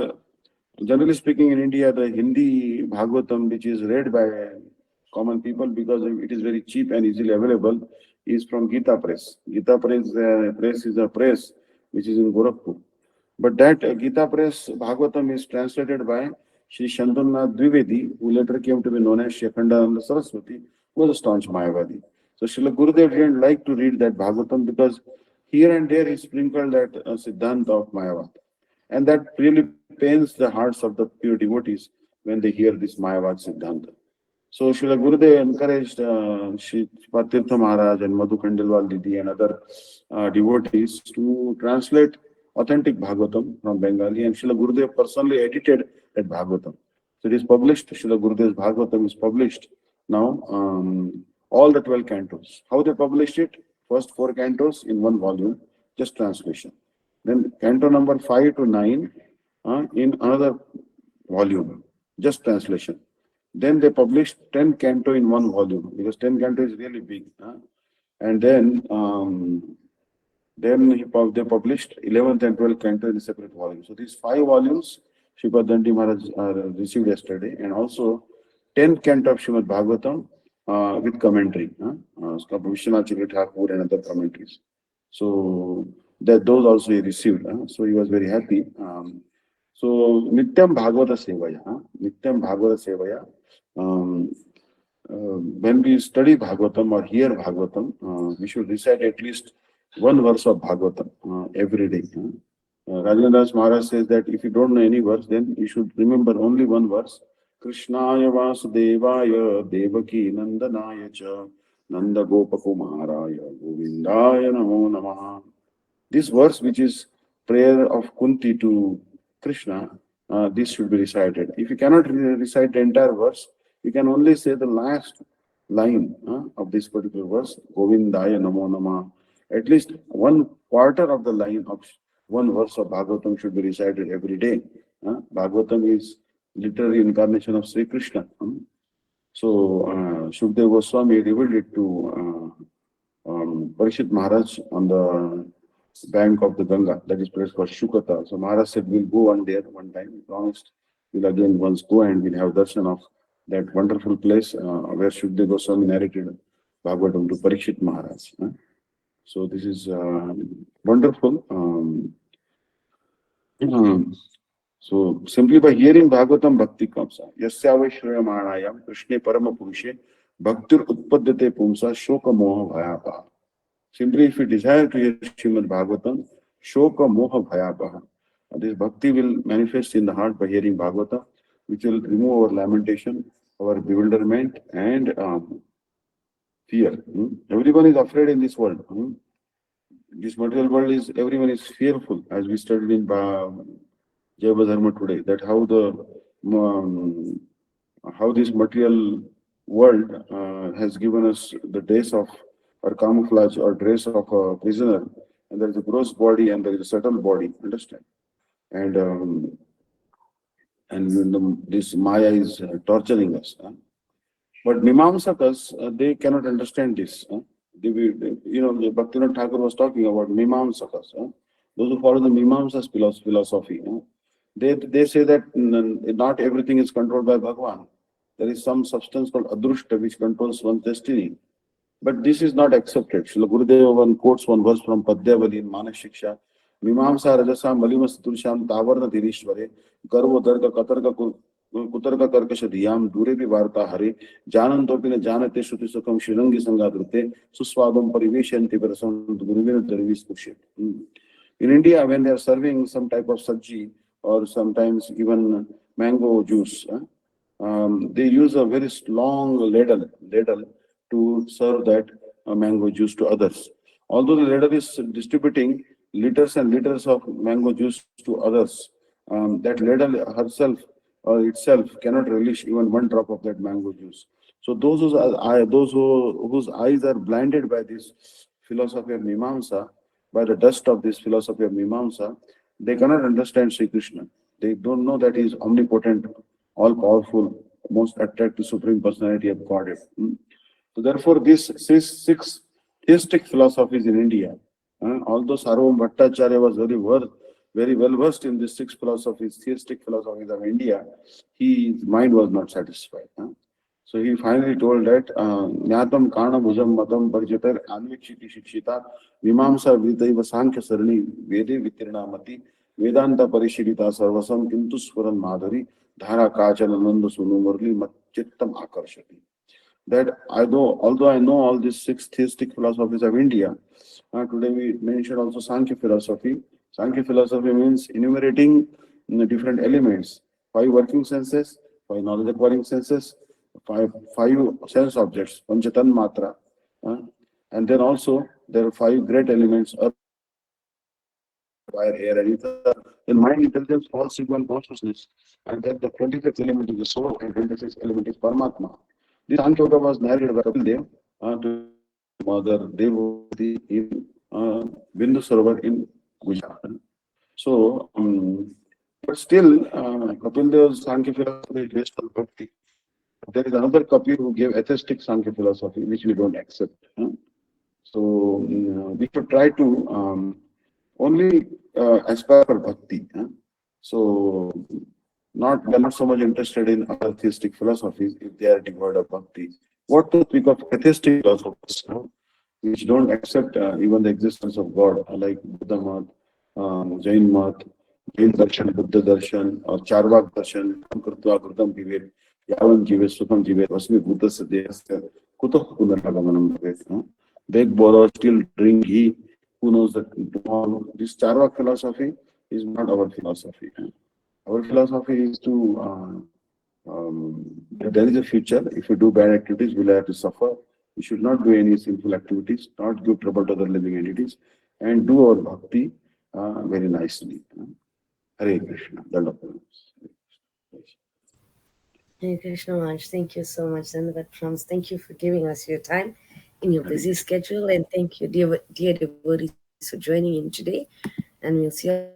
generally speaking in India, the Hindi Bhagavatam, which is read by common people because it is very cheap and easily available, is from Gita Press. Gita Press is a press which is in Gorakhpur. But that Gita Press Bhagavatam is translated by Sri Shantannath Dwivedi, who later came to be known as Shekhandananda Saraswati, who was a staunch Mayavadi. So Srila Gurudev didn't like to read that Bhagavatam because here and there he sprinkled that Siddhanta of Mayavad. And that really pains the hearts of the pure devotees when they hear this Mayavad Siddhanta. So Srila Gurudev encouraged Sri Tirtha Maharaj and Madhu Kandilwal Didi and other devotees to translate authentic Bhagavatam from Bengali, and Srila Gurudev personally edited that Bhagavatam. So it is published, Srila Gurudev's Bhagavatam is published now, all the 12 cantos. How they published it? First 4 cantos in one volume, just translation. Then canto number 5 to 9 in another volume, just translation. Then they published 10 canto in one volume because 10 canto is really big. And then they published 11th and 12th canto in a separate volume. So these 5 volumes Sripad Dandi Maharaj received yesterday, and also 10th canto of Srimad Bhagavatam with commentary, Vishwanath Chandra Thakur and other commentaries. So those also he received. So he was very happy. So Nityam Bhagavata Sevaya, Nityam Bhagavata Sevaya. When we study Bhagavatam or hear Bhagavatam, we should recite at least one verse of Bhagavatam every day. Rajendra Das Maharaj says that if you don't know any verse, then you should remember only one verse. Krishnaya Vasudevaya Devaki Nandanaya Cha Nanda Gopakumaraya Govindaya Namo Namaha. This verse, which is prayer of Kunti to Krishna, this should be recited. If you cannot recite the entire verse, you can only say the last line of this particular verse, Govindaya Namo Namaha. At least 1/4 of the line of one verse of Bhagavatam should be recited every day. Bhagavatam is literary incarnation of Sri Krishna. So Shukdev Goswami revealed it to Parishit Maharaj on the bank of the Ganga, that is place called Shukata. So Maharaj said, we'll go one time, he promised. We'll again once go and we'll have darshan of that wonderful place where Shukdev Goswami narrated Bhagavatam to Parishit Maharaj. So this is wonderful. So simply by hearing Bhagavatam, bhakti comes. Yasyavashrayamanayam Krishne Parama Purushe Bhaktir Utpadyate Pumsa Shoka Moha Bhayapaha. Simply if we desire to hear Srimad Bhagavatam, Shoka Moha Bhayapaha. This bhakti will manifest in the heart by hearing Bhagavatam, which will remove our lamentation, our bewilderment and fear. Everyone is afraid in this world. This material world is, everyone is fearful, as we studied in Jaiva Dharma today, that how this material world has given us the dress of, or camouflage or dress of a prisoner, and there is a gross body and there is a subtle body, understand? And this Maya is torturing us. But Mimamsakas, they cannot understand this. Bhaktivinoda Thakur was talking about Mimamsakas. Those who follow the Mimamsa's philosophy. They say that not everything is controlled by Bhagavan. There is some substance called Adrushta which controls one's destiny. But this is not accepted. Srila Gurudeva quotes one verse from Padyavali in Manas Shiksha. Mimamsa Rajasa Malimas Tursham Tavarna Dirishware Garvo Darga Katarga Kutarga Karkasha Diyam Durepi Varta Hari Janantopina Janate Shuti Sukam Shirangi Sangadrute Suswadam Pariveshanti Parasam Guruvina Darvis Kushit. In India, when they are serving some type of sabji or sometimes even mango juice, they use a very long ladle to serve that mango juice to others. Although the ladle is distributing liters and liters of mango juice to others, that ladle herself or itself cannot relish even one drop of that mango juice. So those whose eyes are blinded by this philosophy of Mimamsa, by the dust of this philosophy of Mimamsa, they cannot understand Sri Krishna. They don't know that he is omnipotent, all-powerful, most attractive Supreme Personality of Godhead. So therefore, these 6 theistic philosophies in India, although Sarvam Bhattacharya was very well versed in these 6 philosophies, theistic philosophies of India, his mind was not satisfied. So he finally told that Jnatam Kana Bhujam Matam Parjatar Anvikshiti Shikshita Mimamsa Vidaiva Sankhya Sarani Vede Vitirnamati Vedanta Parishirita Sarvasam Kintu Swaran Madhuri Dhara Kachalananda Sunu Murli Matchittam Akarshati. That although I know all these six theistic philosophies of India, today we mentioned also Sankhya philosophy. Sankhya philosophy means enumerating different elements, five working senses, five knowledge acquiring senses, five sense objects, Panchatan Matra, and then also there are five great elements, earth, fire, air, and ether. Then mind, intelligence, all one consciousness, and then the 25th element is the soul, and 26th element is Paramatma. This Sankhya Yoga was narrated by Kapil Dev to Mother Devoti in Bindu Sarovar in Gujarat. So, but still, Kapil Dev's Sankhya philosophy is based on bhakti. There is another Kapil who gave atheistic Sankhya philosophy, which we don't accept. So, we should try to only aspire for bhakti. So, we are not so much interested in other theistic philosophies if they are devoid of bhakti. What to speak of atheistic philosophers, which don't accept even the existence of God, like Buddha Mat, Jain Mat, Jain Darshan, Buddha Darshan, or Charvak Darshan, Krutva Krutam Vivet, Yavan Jivet, Sukham Jivet, Vasmi Buddha Sadhyasya, Kuto Punaragamanam Vivet. Beg, borrow, still drink, he, who knows that tomorrow. This Charvak philosophy is not our philosophy. Our philosophy is to there is a future. If you do bad activities, we'll have to suffer. We should not do any sinful activities, not give trouble to other living entities, and do our bhakti very nicely. Hare Krishna. Hare Krishna Maharaj, thank you so much, Dandavat Prams. Thank you for giving us your time in your busy schedule, and thank you, dear devotees, for joining in today. And we'll see you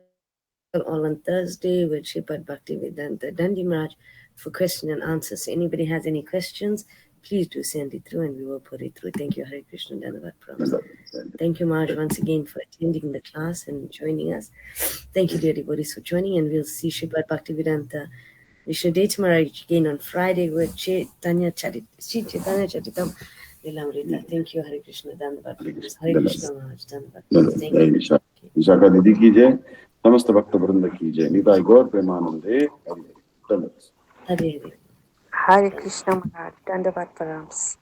all on Thursday with Shripad Bhaktivedanta Dandi Maharaj for question and answers. So anybody has any questions, please do send it through and we will put it through. Thank you, Hare Krishna Dandavat Prams. Thank you, Maharaj, once again for attending the class and joining us. Thank you, dear devotees, for joining, and we'll see Shripad Bhaktivedanta Vishnu Daivata Mj again on Friday with Chaitanya Charitam Lilamrita. Thank you, Hare Krishna Dandavat Prams. Hare Krishna Maharaj Dandavat Prams. Thank you. Vishakha दीदी की जय, समस्त भक्त वृंद की जय, निताय गौर प्रेमानंदे Hari Hari. Hare Hare. Hare Krishna Maharaj, Dandavat Params.